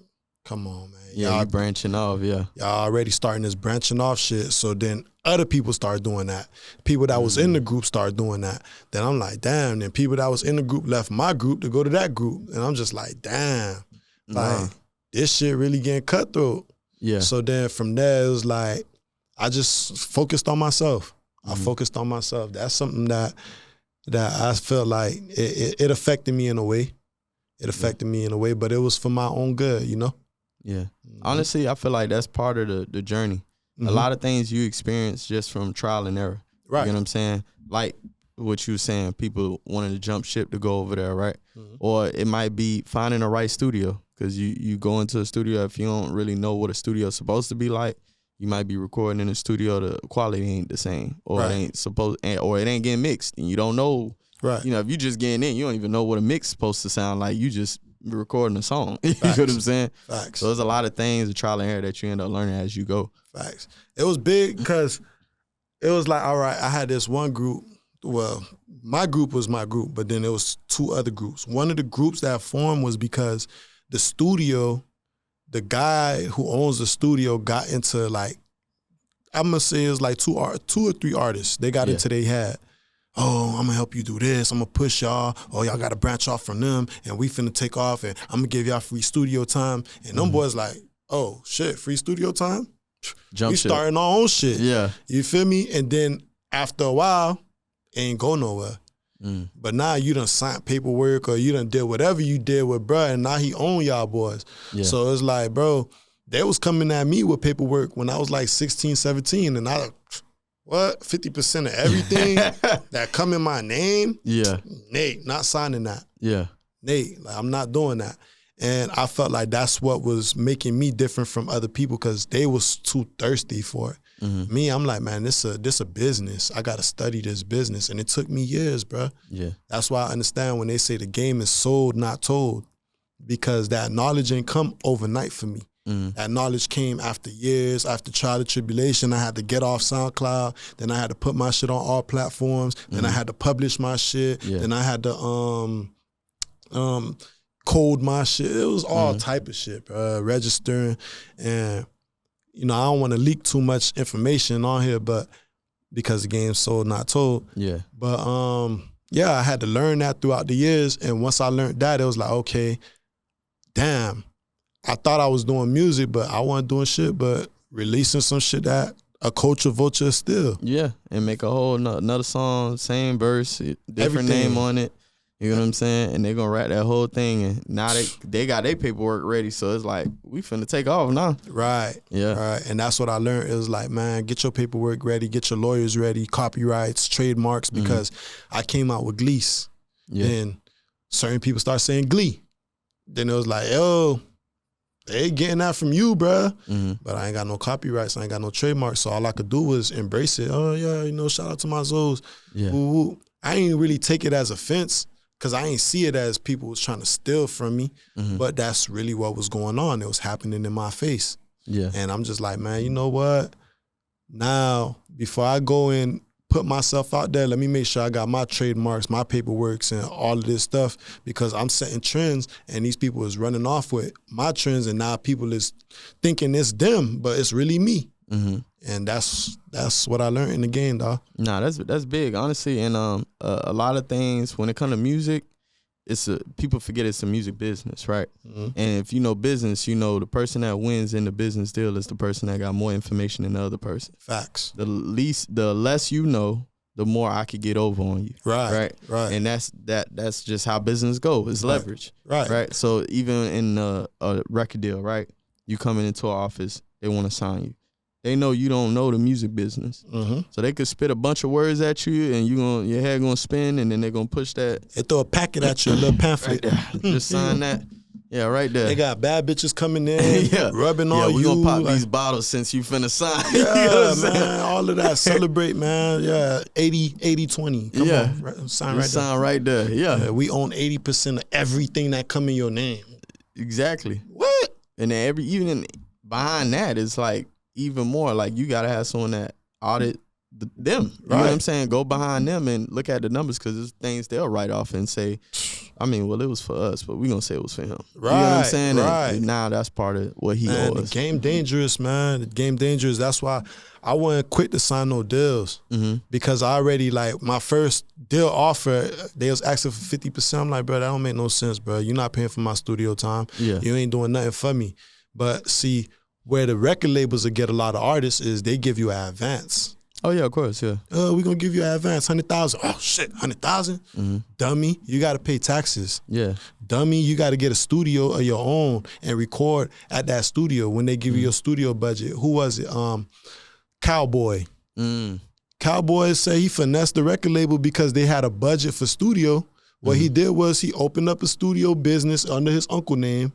come on, man. Yeah, y'all branching off, yeah. Y'all already starting this branching off shit. So then other people start doing that. People that was in the group start doing that. Then I'm like, damn. Then people that was in the group left my group to go to that group. And I'm just like, damn. Like, this shit really getting cutthroat. Yeah. So then from there, it was like, I just focused on myself. I focused on myself. That's something that I felt like it affected me in a way. It affected me in a way, but it was for my own good, you know? Yeah. Honestly, I feel like that's part of the journey. A lot of things you experience just from trial and error. Right. You know what I'm saying? Like what you were saying, people wanting to jump ship to go over there, right? Or it might be finding the right studio, because you go into a studio, if you don't really know what a studio is supposed to be like, you might be recording in a studio, the quality ain't the same, or it ain't or it ain't getting mixed, and you don't know. Right. You know, if you just getting in, you don't even know what a mix is supposed to sound like. You just recording a song. You know what I'm saying? Facts. So there's a lot of things, the trial and error, that you end up learning as you go. Facts. It was big because it was like, all right, I had this one group. Well, my group was my group, but then there was two other groups. One of the groups that formed was because the studio, the guy who owns the studio got into, like, I'm going to say it was like two or three artists. They got into their head. Oh, I'm going to help you do this. I'm going to push y'all. Oh, y'all got to branch off from them. And we finna take off. And I'm going to give y'all free studio time. And them boys like, oh, shit, free studio time? We starting our own shit. Yeah. You feel me? And then after a while, it ain't go nowhere. But now you done signed paperwork or you done did whatever you did with bruh, and now he own y'all boys. Yeah. So it's like, bro, they was coming at me with paperwork when I was like 16, 17, and I, what, 50% of everything that come in my name? Yeah. Nate, not signing that. Yeah. Nate, like, I'm not doing that. And I felt like that's what was making me different from other people, because they was too thirsty for it. Me, I'm like, man, this a business. I got to study this business. And it took me years, bro. Yeah. That's why I understand when they say the game is sold, not told, because that knowledge ain't come overnight for me. That knowledge came after years, after trial and tribulation. I had to get off SoundCloud. Then I had to put my shit on all platforms. Then I had to publish my shit. Yeah. Then I had to code my shit. It was all type of shit, bro. Registering. And you know, I don't want to leak too much information on here, but because the game's sold, not told. Yeah. But yeah, I had to learn that throughout the years. And once I learned that, it was like, okay, damn, I thought I was doing music, but I wasn't doing shit, but releasing some shit that a culture vulture still. Yeah, and make a whole another song, same verse, different name on it. You know what I'm saying? And they're going to wrap that whole thing. And now they got their paperwork ready. So it's like, we finna take off now. Right. Yeah. Right. And that's what I learned. It was like, man, get your paperwork ready. Get your lawyers ready. Copyrights, trademarks. Because I came out with Glees. Yeah. And certain people start saying Glee. Then it was like, oh, they getting that from you, bruh. But I ain't got no copyrights. I ain't got no trademarks. So all I could do was embrace it. Oh, yeah, you know, shout out to my Zoes. Yeah. Ooh. I ain't really take it as offense, because I ain't see it as people was trying to steal from me, but that's really what was going on. It was happening in my face. Yeah. And I'm just like, man, you know what? Now, before I go in put myself out there. Let me make sure I got my trademarks, my paperworks, and all of this stuff, because I'm setting trends, and these people is running off with my trends, and now people is thinking it's them, but it's really me. Mm-hmm. And that's what I learned in the game, dog. Nah, that's big, honestly. And a lot of things when it comes to music, people forget it's a music business, right? Mm-hmm. And if you know business, you know the person that wins in the business deal is the person that got more information than the other person. Facts. The less you know, the more I could get over on you. Right. And that's just how business goes. It's leverage. Right. So even in a record deal, right? You coming into an office, they want to sign you. They know you don't know the music business. Mm-hmm. So they could spit a bunch of words at you, and your head gonna spin, and then they're gonna push that. They throw a packet at you, a little pamphlet. Right. Just sign that. Yeah, right there. They got bad bitches coming in, rubbing on you. We gonna pop these bottles since you finna sign. Yeah, man, all of that. Celebrate, man. Yeah, 80-20. Come on, sign right there. Yeah, we own 80% of everything that come in your name. Exactly. What? And then even behind that, it's like, even more, like you gotta have someone that audit them. You know what I'm saying? Go behind them and look at the numbers, because there's things they'll write off and say, I mean, well, it was for us, but we gonna say it was for him. Right. You know what I'm saying? And now that's part of what he owes. The game dangerous, man. The game dangerous. That's why I wasn't quick to sign no deals, because I already, like, my first deal offer, they was asking for 50%. I'm like, bro, that don't make no sense, bro. You're not paying for my studio time. Yeah. You ain't doing nothing for me. But see, where the record labels will get a lot of artists is they give you an advance. Oh, yeah, of course, yeah. We're going to give you an advance, 100,000. Oh, shit, 100,000? Dummy, you got to pay taxes. Yeah. Dummy, you got to get a studio of your own and record at that studio when they give you your studio budget. Who was it? Cowboy. Cowboy said he finessed the record label because they had a budget for studio. What he did was he opened up a studio business under his uncle name,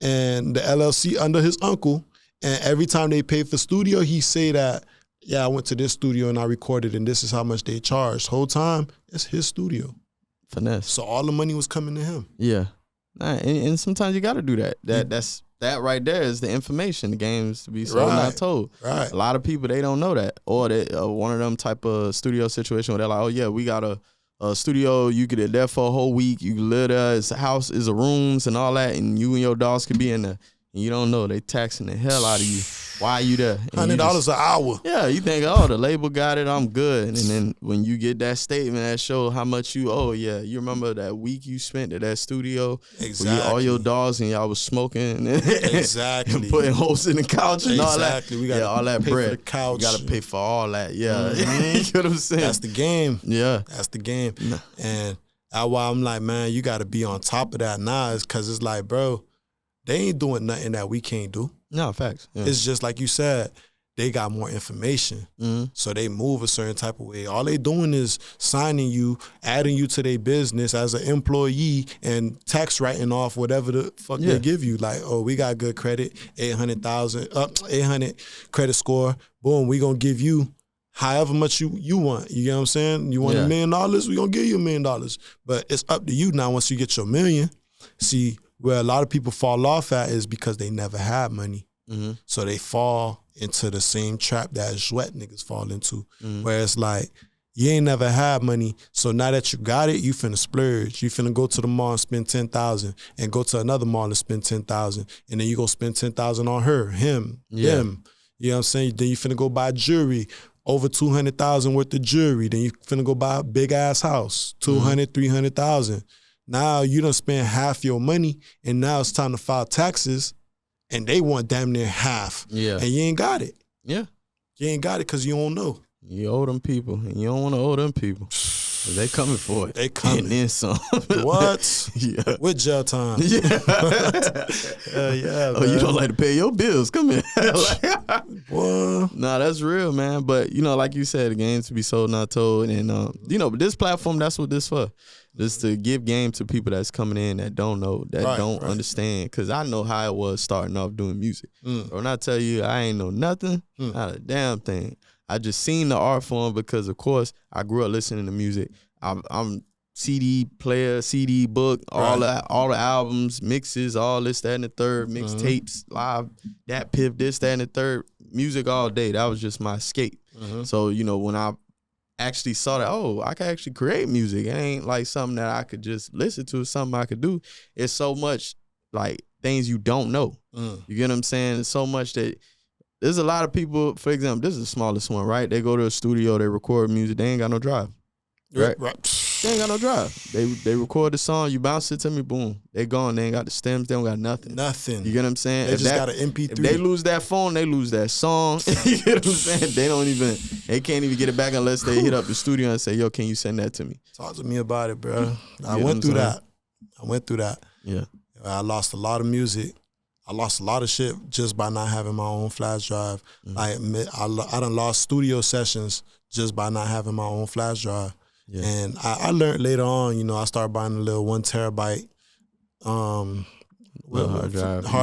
and the LLC under his uncle. And every time they paid for studio, he say that, yeah, I went to this studio and I recorded, and this is how much they charged. Whole time, it's his studio. Finesse. So all the money was coming to him. Yeah. And sometimes you got to do that. That right there is the information. The game's to be sold, not told. Right. A lot of people, they don't know that. Or they one of them type of studio situation where they're like, oh, yeah, we got a studio, you could be there for a whole week. You can live there. It's a house, it's a rooms and all that, and you and your dogs could be in there. And you don't know. They taxing the hell out of you. Why are you there? $100 an hour. Yeah, you think, oh, the label got it, I'm good. And then when you get that statement that show how much you owe, yeah, you remember that week you spent at that studio? Exactly. All your dogs and y'all was smoking. Exactly. And putting holes in the couch and all that. Exactly. We got all that pay bread. For the couch. You got to pay for all that. Yeah. You know what I'm saying? That's the game. Yeah. That's the game. And that's why I'm like, man, you got to be on top of that now, is because it's like, bro, they ain't doing nothing that we can't do. No, facts. Yeah. It's just like you said, they got more information. So they move a certain type of way. All they doing is signing you, adding you to their business as an employee, and tax writing off whatever the fuck they give you. Like, oh, we got good credit, 800 credit score. Boom, we gonna give you however much you want. You get what I'm saying? You want $1 million, we gonna give you $1 million. But it's up to you now once you get your $1 million. See, where a lot of people fall off at is because they never had money. So they fall into the same trap that Jwett niggas fall into, where it's like, you ain't never had money, so now that you got it, you finna splurge. You finna go to the mall and spend $10,000, and go to another mall and spend $10,000, and then you go spend $10,000 on her, him, them. You know what I'm saying? Then you finna go buy jewelry, over $200,000 worth of jewelry. Then you finna go buy a big ass house, $200,000, $300,000. Now you done spend half your money, and now it's time to file taxes, and they want damn near half. Yeah. And you ain't got it. Yeah. You ain't got it because you don't know. You owe them people, and you don't want to owe them people. They coming for it. They coming. And then some. What? Yeah. With jail time. Yeah. Yeah, oh, you don't like to pay your bills. Come here. Boy. Nah, that's real, man. But, you know, like you said, the game's to be sold, not told. And, you know, but this platform, that's what this for. Just to give game to people that's coming in that don't know, that don't understand. Because I know how it was starting off doing music. When I tell you I ain't know nothing, not a damn thing. I just seen the art form because, of course, I grew up listening to music. I'm CD player, CD book, all the albums, mixes, all this, that, and the third, mixtapes, live, that piff, this, that, and the third, music all day. That was just my escape. So, you know, when I actually saw that, oh, I can actually create music. It ain't like something that I could just listen to, something I could do. It's so much like things you don't know. You get what I'm saying? It's so much that there's a lot of people, for example, this is the smallest one, right? They go to a studio, they record music, they ain't got no drive. Right? They ain't got no drive. They record the song, you bounce it to me, boom. They gone. They ain't got the stems, they don't got nothing. Nothing. You get what I'm saying? They just got an MP3. If they lose that phone, they lose that song. You get what I'm saying? They can't even get it back unless they hit up the studio and say, yo, can you send that to me? Talk to me about it, bro. I went through that. Yeah. I lost a lot of music. I lost a lot of shit just by not having my own flash drive. I done lost studio sessions just by not having my own flash drive. Yeah. And I learned later on, you know, I started buying a little 1 terabyte hard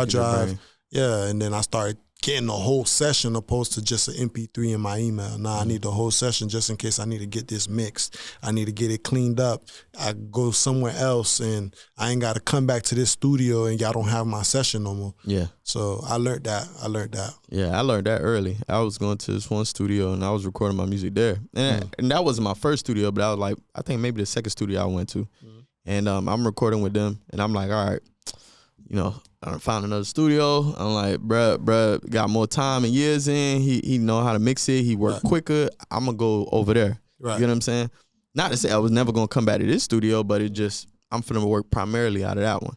drive. Yeah, and then I started getting the whole session opposed to just an MP3 in my email. Now I need the whole session just in case I need to get this mixed. I need to get it cleaned up. I go somewhere else and I ain't got to come back to this studio and y'all don't have my session no more. Yeah. So I learned that. Yeah, I learned that early. I was going to this one studio and I was recording my music there. And that wasn't my first studio, but I was like, I think maybe the second studio I went to. And I'm recording with them and I'm like, all right, you know, I found another studio. I'm like, bruh, got more time and years in. He know how to mix it. He work quicker. I'm going to go over there. Right. You know what I'm saying? Not to say I was never going to come back to this studio, but I'm finna work primarily out of that one.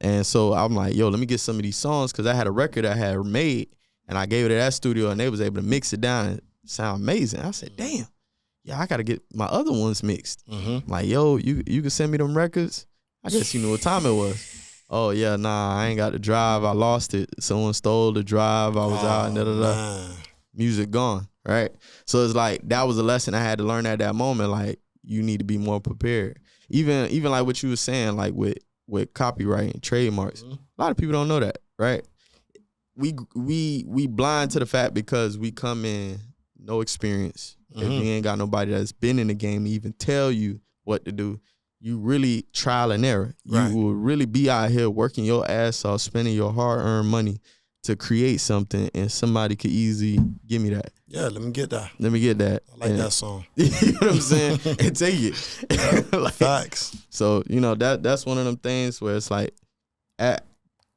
And so I'm like, yo, let me get some of these songs because I had a record I had made and I gave it to that studio and they was able to mix it down and sound amazing. I said, damn, yeah, I got to get my other ones mixed. Like, yo, you can send me them records? I guess you knew what time it was. Oh, yeah, nah, I ain't got the drive. I lost it. Someone stole the drive. I was out and da-da-da. Music gone, right? So it's like that was a lesson I had to learn at that moment. Like, you need to be more prepared. Even like what you were saying, like with copyright and trademarks. A lot of people don't know that, right? We blind to the fact because we come in no experience. If you ain't got nobody that's been in the game to even tell you what to do, you really trial and error. Right. You will really be out here working your ass off, spending your hard-earned money to create something, and somebody could easily give me that. Yeah, let me get that. I like that song. You know what I'm saying? And take it. Like, facts. So, you know, that's one of them things where it's like,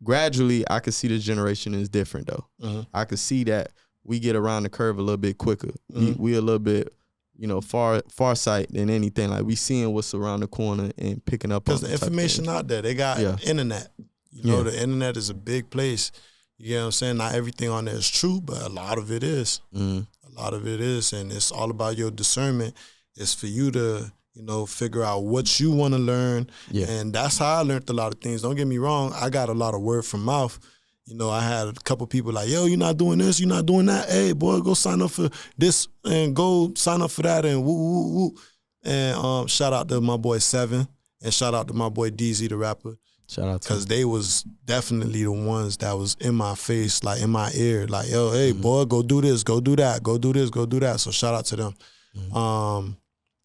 gradually, I could see this generation is different, though. I could see that we get around the curve a little bit quicker. We a little bit, you know, far sight than anything. Like we seeing what's around the corner and picking up on because the information out there. They got internet. You know, the internet is a big place. You know what I'm saying? Not everything on there is true, but a lot of it is. A lot of it is, and it's all about your discernment. It's for you to, you know, figure out what you want to learn. Yeah. And that's how I learned a lot of things. Don't get me wrong. I got a lot of word from mouth. You know, I had a couple people like, yo, you're not doing this, you're not doing that. Hey, boy, go sign up for this and go sign up for that and woo, woo, woo. And shout out to my boy Seven and shout out to my boy DZ, the rapper. Shout out to because they was definitely the ones that was in my face, like in my ear, like, yo, hey, boy, go do this, go do that, go do this, go do that. So shout out to them.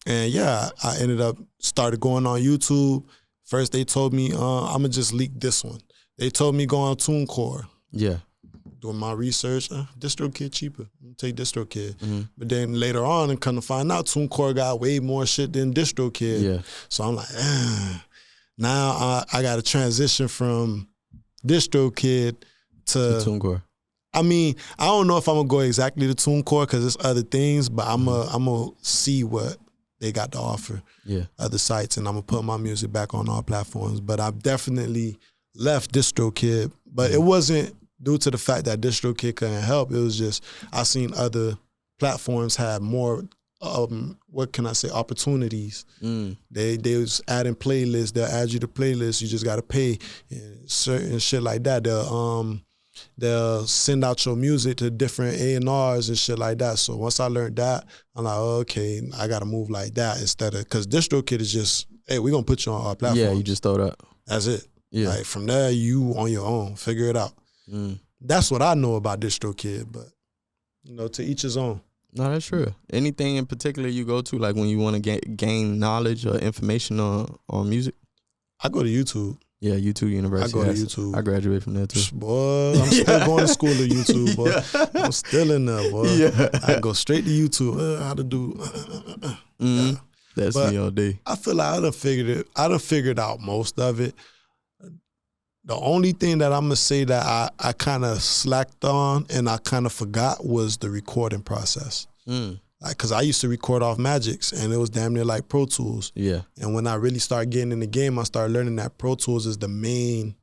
And yeah, I ended up started going on YouTube. First, they told me, I'm going to just leak this one. They told me go on TuneCore. Yeah. Doing my research, DistroKid cheaper. Take DistroKid. But then later on, and come to find out, TuneCore got way more shit than DistroKid. Yeah. So I'm like, now I got to transition from DistroKid to TuneCore. I mean, I don't know if I'm going to go exactly to TuneCore because there's other things, but I'm going to see what they got to offer. Yeah. Other sites, and I'm going to put my music back on all platforms. But I've definitely left DistroKid, but it wasn't due to the fact that DistroKid couldn't help. It was just I seen other platforms have more, what can I say, opportunities. They was adding playlists. They'll add you to playlists. You just got to pay and certain shit like that. They'll send out your music to different A&Rs and shit like that. So once I learned that, I'm like, okay, I got to move like that instead of, because DistroKid is just, hey, we're going to put you on our platform. Yeah, you just throw it up. That's it. Yeah. Like from there, you on your own, figure it out. That's what I know about DistroKid, but you know, to each his own. No, that's true. Anything in particular you go to, like when you want to gain knowledge or information on music? I go to YouTube. Yeah, YouTube University. I go to YouTube. I graduated from there too. Boy, I'm still going to school at YouTube, boy. Yeah. I'm still in there, boy. Yeah. I go straight to YouTube. How to do. Yeah. That's but me all day. I feel like I done figured out most of it. The only thing that I'm going to say that I kind of slacked on and I kind of forgot was the recording process. Because I used to record off Magix, and it was damn near like Pro Tools. Yeah. And when I really started getting in the game, I started learning that Pro Tools is the main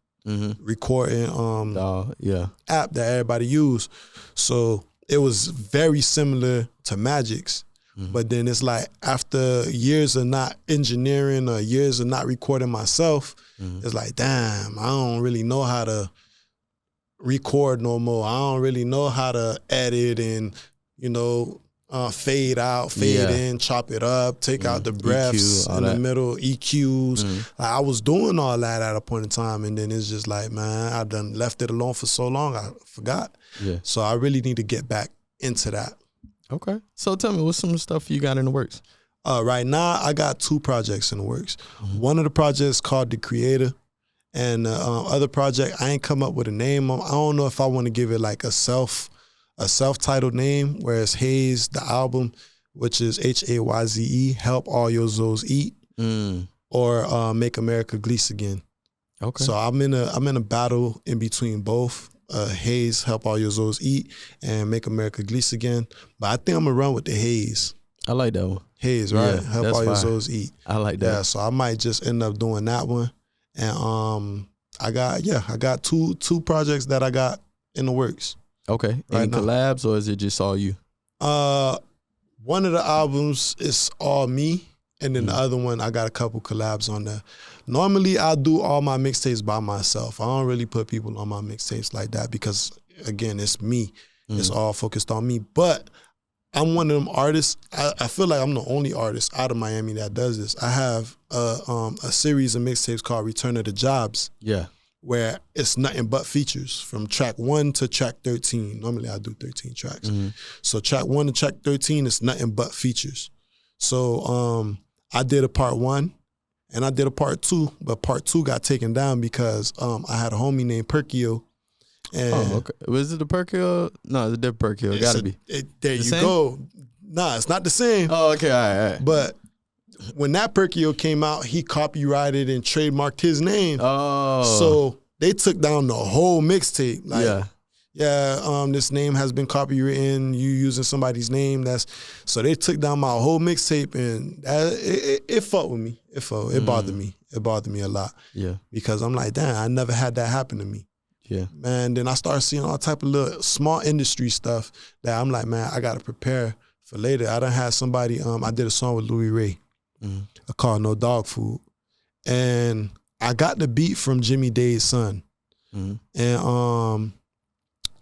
recording app that everybody use. So it was very similar to Magix. But then it's like after years of not engineering or years of not recording myself, it's like, damn, I don't really know how to record no more. I don't really know how to edit and, fade out, fade in, chop it up, take out the breaths in the middle, EQs. Like, I was doing all that at a point in time, and then it's just like, man, I done left it alone for so long, I forgot. Yeah. So I really need to get back into that. Okay. So tell me, what's some stuff you got in the works? Right now, I got 2 projects in the works. One of the projects called The Creator, and the other project, I ain't come up with a name. I don't know if I want to give it like a self-titled name, whereas Hayze, the album, which is Hayze, Help All Your Zoes Eat, or Make America Grease Again. Okay. So I'm in a battle in between both. Hayze, Help All Your Zoes Eat, and Make America Grease Again. But I think I'm gonna run with the Hayze. I like that one. Hayze, right? Yeah, Help All Your Zoes Eat. I like that. Yeah, so I might just end up doing that one. And I got two projects that I got in the works. Okay. Any collabs, or is it just all you? One of the albums is all me, and then the other one I got a couple collabs on there. Normally I do all my mixtapes by myself. I don't really put people on my mixtapes like that because, again, it's me. It's all focused on me. But I'm one of them artists. I feel like I'm the only artist out of Miami that does this. I have a series of mixtapes called Return of the Jobs. Yeah. Where it's nothing but features from track 1 to track 13. Normally I do 13 tracks. So track 1 to track 13 is nothing but features. So I did a part 1 and I did a part 2, but part 2 got taken down because I had a homie named Perkio. And okay. Was it the Perkio? No, it's a different Perkio. It gotta be. There you go. Nah, it's not the same. Oh, okay, all right. But when that Perkio came out, he copyrighted and trademarked his name. Oh. So they took down the whole mixtape. Like, this name has been copywritten, you using somebody's name. So they took down my whole mixtape, and it fucked with me. It bothered me. It bothered me a lot. Yeah. Because I'm like, damn, I never had that happen to me. Yeah. Man, then I started seeing all type of little small industry stuff that I'm like, man, I gotta prepare for later. I done had somebody, I did a song with Louis Ray. Called No Dog Food. And I got the beat from Jimmy Dade's son. And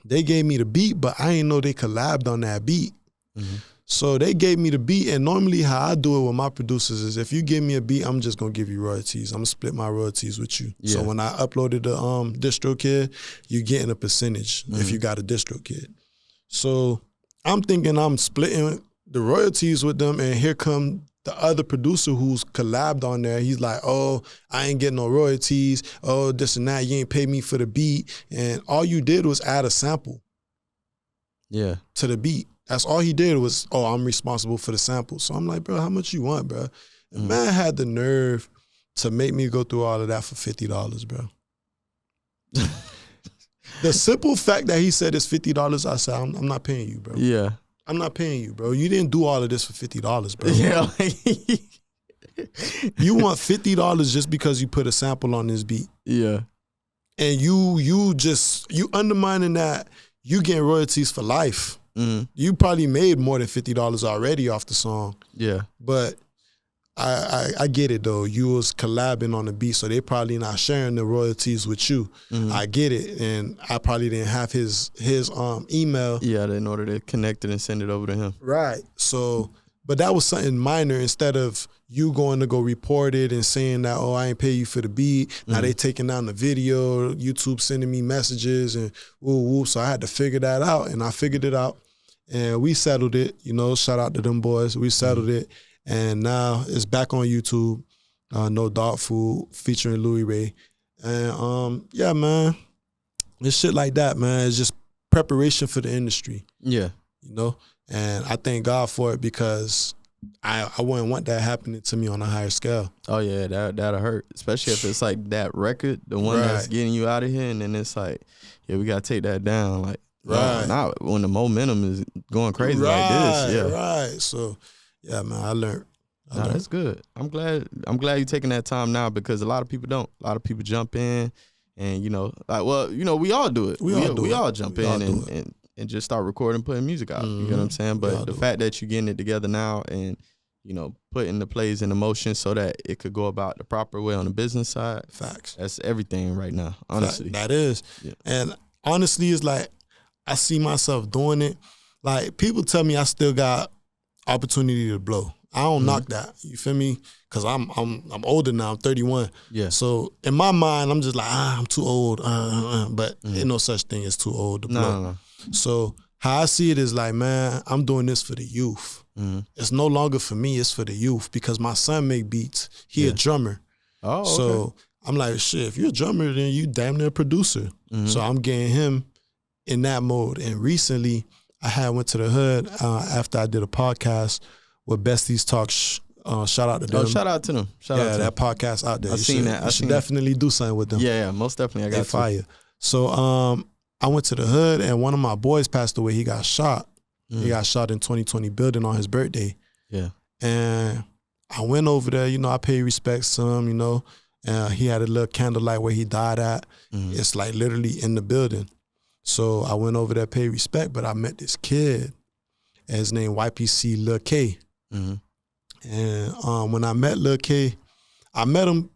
they gave me the beat, but I didn't know they collabed on that beat. So they gave me the beat, and normally how I do it with my producers is if you give me a beat, I'm just gonna give you royalties. I'm gonna split my royalties with you. Yeah. So when I uploaded the DistroKid, you're getting a percentage if you got a DistroKid. So I'm thinking I'm splitting the royalties with them, and here come the other producer who's collabed on there. He's like, oh, I ain't getting no royalties. Oh, this and that. You ain't pay me for the beat. And all you did was add a sample to the beat. That's all he did was, oh, I'm responsible for the sample. So I'm like, bro, how much you want, bro? And man had the nerve to make me go through all of that for $50, bro. The simple fact that he said it's $50, I said, I'm not paying you, bro. Yeah. I'm not paying you, bro. You didn't do all of this for $50, bro. Yeah. You want $50 just because you put a sample on this beat. Yeah. And you undermining that, you getting royalties for life. You probably made more than $50 already off the song. Yeah. But I get it though. You was collabing on the beat, so they probably not sharing the royalties with you. I get it, and I probably didn't have his email. Yeah, in order to connect it and send it over to him. Right. So, but that was something minor. Instead of you going to go report it and saying that, oh, I ain't pay you for the beat. Now they taking down the video. YouTube sending me messages and woo. So I had to figure that out, and I figured it out, and we settled it. Shout out to them boys. We settled it. And now it's back on YouTube, No Dog Food featuring Louis Ray. And yeah, man, it's shit like that, man. It's just preparation for the industry. Yeah. You know? And I thank God for it because I wouldn't want that happening to me on a higher scale. Oh yeah, that'll hurt, especially if it's like that record, the one that's getting you out of here, and then it's like, yeah, we gotta take that down. Like, not when the momentum is going crazy like this. Yeah, right. So, yeah, man, I learned. That's good. I'm glad you're taking that time now because a lot of people don't. A lot of people jump in, and we all do it. We all jump in and just start recording, putting music out. You know what I'm saying? But the fact that you're getting it together now and, putting the plays in motion so that it could go about the proper way on the business side. Facts. That's everything right now, honestly. That is. Yeah. And honestly, it's like I see myself doing it. Like people tell me I still got opportunity to blow. I don't knock that. You feel me? Because I'm older now. I'm 31. Yeah. So in my mind, I'm just like, I'm too old. But ain't no such thing as too old to blow. No. So how I see it is like, man, I'm doing this for the youth. It's no longer for me. It's for the youth because my son make beats. He a drummer. Oh, okay. So I'm like, shit, if you're a drummer, then you damn near a producer. So I'm getting him in that mode. And recently, I went to the hood after I did a podcast with Besties Talk. Shout out to them. Oh, shout out to them. Shout out to that them. podcast out there. I seen that. I should definitely do something with them. Yeah, most definitely. I got fire. So I went to the hood and one of my boys passed away. He got shot. He got shot in 2020 building on his birthday. Yeah. And I went over there, I paid respects to him, and he had a little candlelight where he died at. It's like literally in the building. So I went over there, paid respect, but I met this kid. And his name YPC Lil K. And when I met Lil K, I met him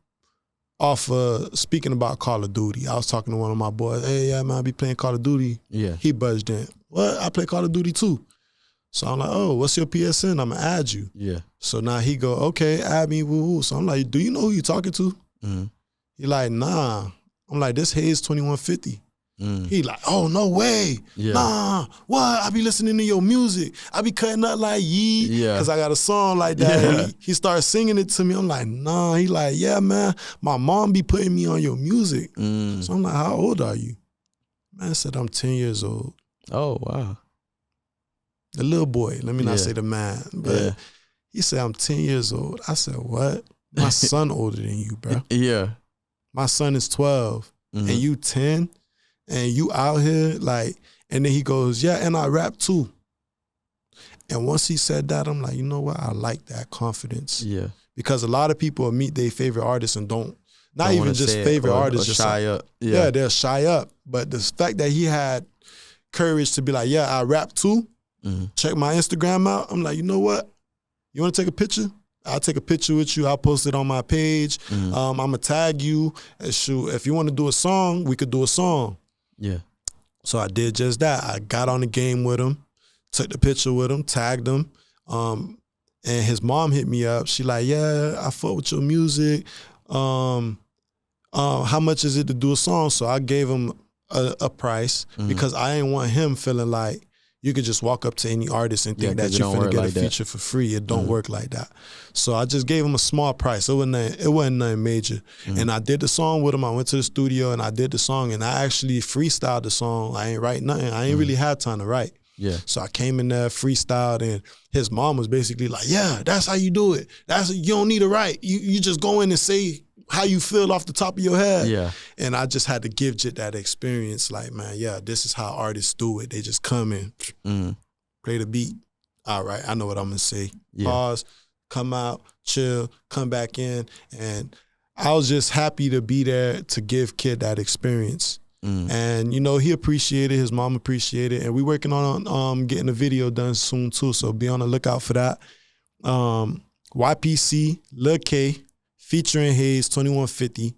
off speaking about Call of Duty. I was talking to one of my boys. Hey, yeah, man, I be playing Call of Duty. Yeah. He buzzed in. What? I play Call of Duty too. So I'm like, oh, what's your PSN? I'm going to add you. Yeah. So now he go, okay, add me, woo-woo. So I'm like, do you know who you talking to? He like, nah. I'm like, this Hayze2150. He like, oh, no way. Yeah. Nah, what? I be listening to your music. I be cutting up like Yee. Yeah. Because I got a song like that. Yeah. He started singing it to me. I'm like, nah. He like, yeah, man, my mom be putting me on your music. So I'm like, how old are you? Man, I said, I'm 10 years old. Oh, wow. The little boy. Let me not say the man. But he said, I'm 10 years old. I said, what? My son older than you, bro. Yeah. My son is 12. And you 10? And you out here, like, and then he goes, yeah, and I rap too. And once he said that, I'm like, you know what? I like that confidence. Yeah. Because a lot of people will meet their favorite artists and don't even just favorite artists. Just shy up. Yeah, they'll shy up. But the fact that he had courage to be like, yeah, I rap too. Check my Instagram out. I'm like, you know what? You want to take a picture? I'll take a picture with you. I'll post it on my page. I'm going to tag you. And shoot, if you want to do a song, we could do a song. Yeah. So I did just that. I got on the game with him, took the picture with him, tagged him. And his mom hit me up. She like, yeah, I fuck with your music. How much is it to do a song? So I gave him a price because I didn't want him feeling like you could just walk up to any artist and think that you're finna get a feature for free. It don't work like that. So I just gave him a small price. It wasn't nothing major. And I did the song with him. I went to the studio and I did the song and I actually freestyled the song. I ain't write nothing. I ain't really had time to write. Yeah. So I came in there, freestyled, and his mom was basically like, yeah, that's how you do it. You don't need to write. You just go in and say how you feel off the top of your head. Yeah. And I just had to give Jit that experience, like, man, yeah, this is how artists do it. They just come in, play the beat. All right, I know what I'm gonna say. Yeah. Pause, come out, chill, come back in. And I was just happy to be there to give Kid that experience. And, he appreciated, his mom appreciated, and we working on getting a video done soon too, so be on the lookout for that. YPC, Lil K, featuring Hayze2150.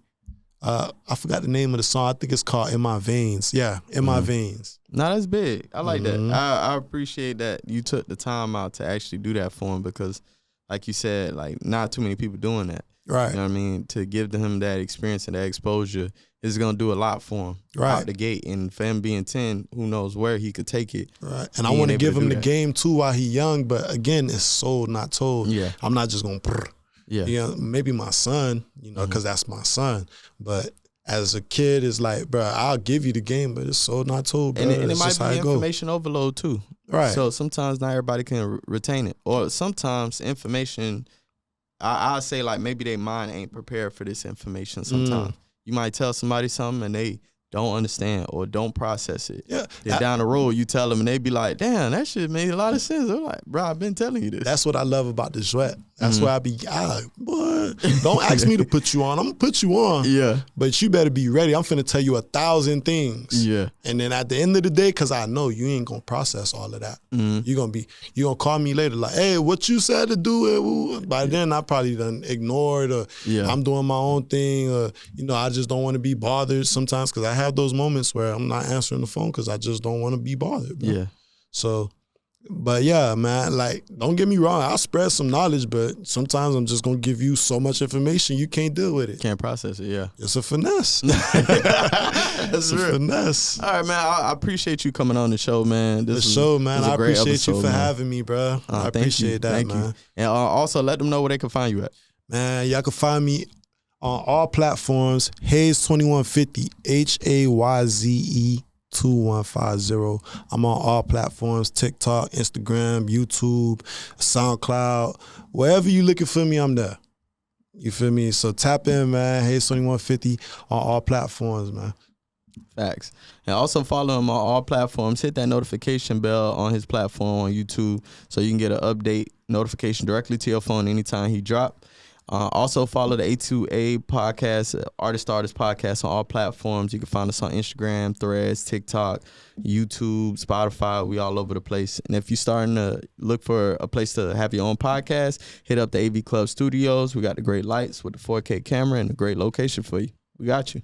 I forgot the name of the song. I think it's called In My Veins. Yeah, In My Veins. No, that's big. I like that. I appreciate that you took the time out to actually do that for him because, like you said, like not too many people doing that. Right. You know what I mean? To give him that experience and that exposure is going to do a lot for him out the gate. And for him being 10, who knows where he could take it. Right. And I want to give him the game too while he's young. But again, it's sold, not told. Yeah. I'm not just going to, maybe my son, because that's my son. But as a kid, it's like, bro, I'll give you the game, but it's so not told, bro. And it might be information overload too. Right. So sometimes not everybody can retain it. Or sometimes information, I'll say like maybe their mind ain't prepared for this information sometimes. You might tell somebody something and they don't understand or don't process it. Yeah. Then down the road, you tell them and they be like, damn, that shit made a lot of sense. I'm like, bro, I've been telling you this. That's what I love about the Jwett. That's why boy, don't ask me to put you on. I'm going to put you on. Yeah. But you better be ready. I'm finna tell you 1,000 things. Yeah. And then at the end of the day, because I know you ain't going to process all of that. You're going to call me later like, hey, what you said to do? By then, I probably done ignored or I'm doing my own thing or, I just don't want to be bothered sometimes because I have those moments where I'm not answering the phone because I just don't want to be bothered. Bro. Yeah. So, but yeah, man, like, don't get me wrong. I'll spread some knowledge, but sometimes I'm just going to give you so much information you can't deal with it. Can't process it, yeah. It's a finesse. It's a finesse. All right, man. I appreciate you coming on the show, man. Man. I appreciate you for having me, bro. I appreciate that, man. You. And also, let them know where they can find you at. Man, y'all can find me on all platforms. Hayze2150, HAYZE2150. I'm on all platforms: TikTok, Instagram, YouTube, SoundCloud. Wherever you looking for me, I'm there. You feel me? So tap in, man. Hayze2150 on all platforms, man. Facts. And also follow him on all platforms. Hit that notification bell on his platform on YouTube so you can get an update notification directly to your phone anytime he drop. Also follow the A2A podcast, Artist podcast on all platforms. You can find us on Instagram, Threads, TikTok, YouTube, Spotify. We all over the place. And if you're starting to look for a place to have your own podcast, hit up the AV Club Studios. We got the great lights with the 4K camera and a great location for you. We got you.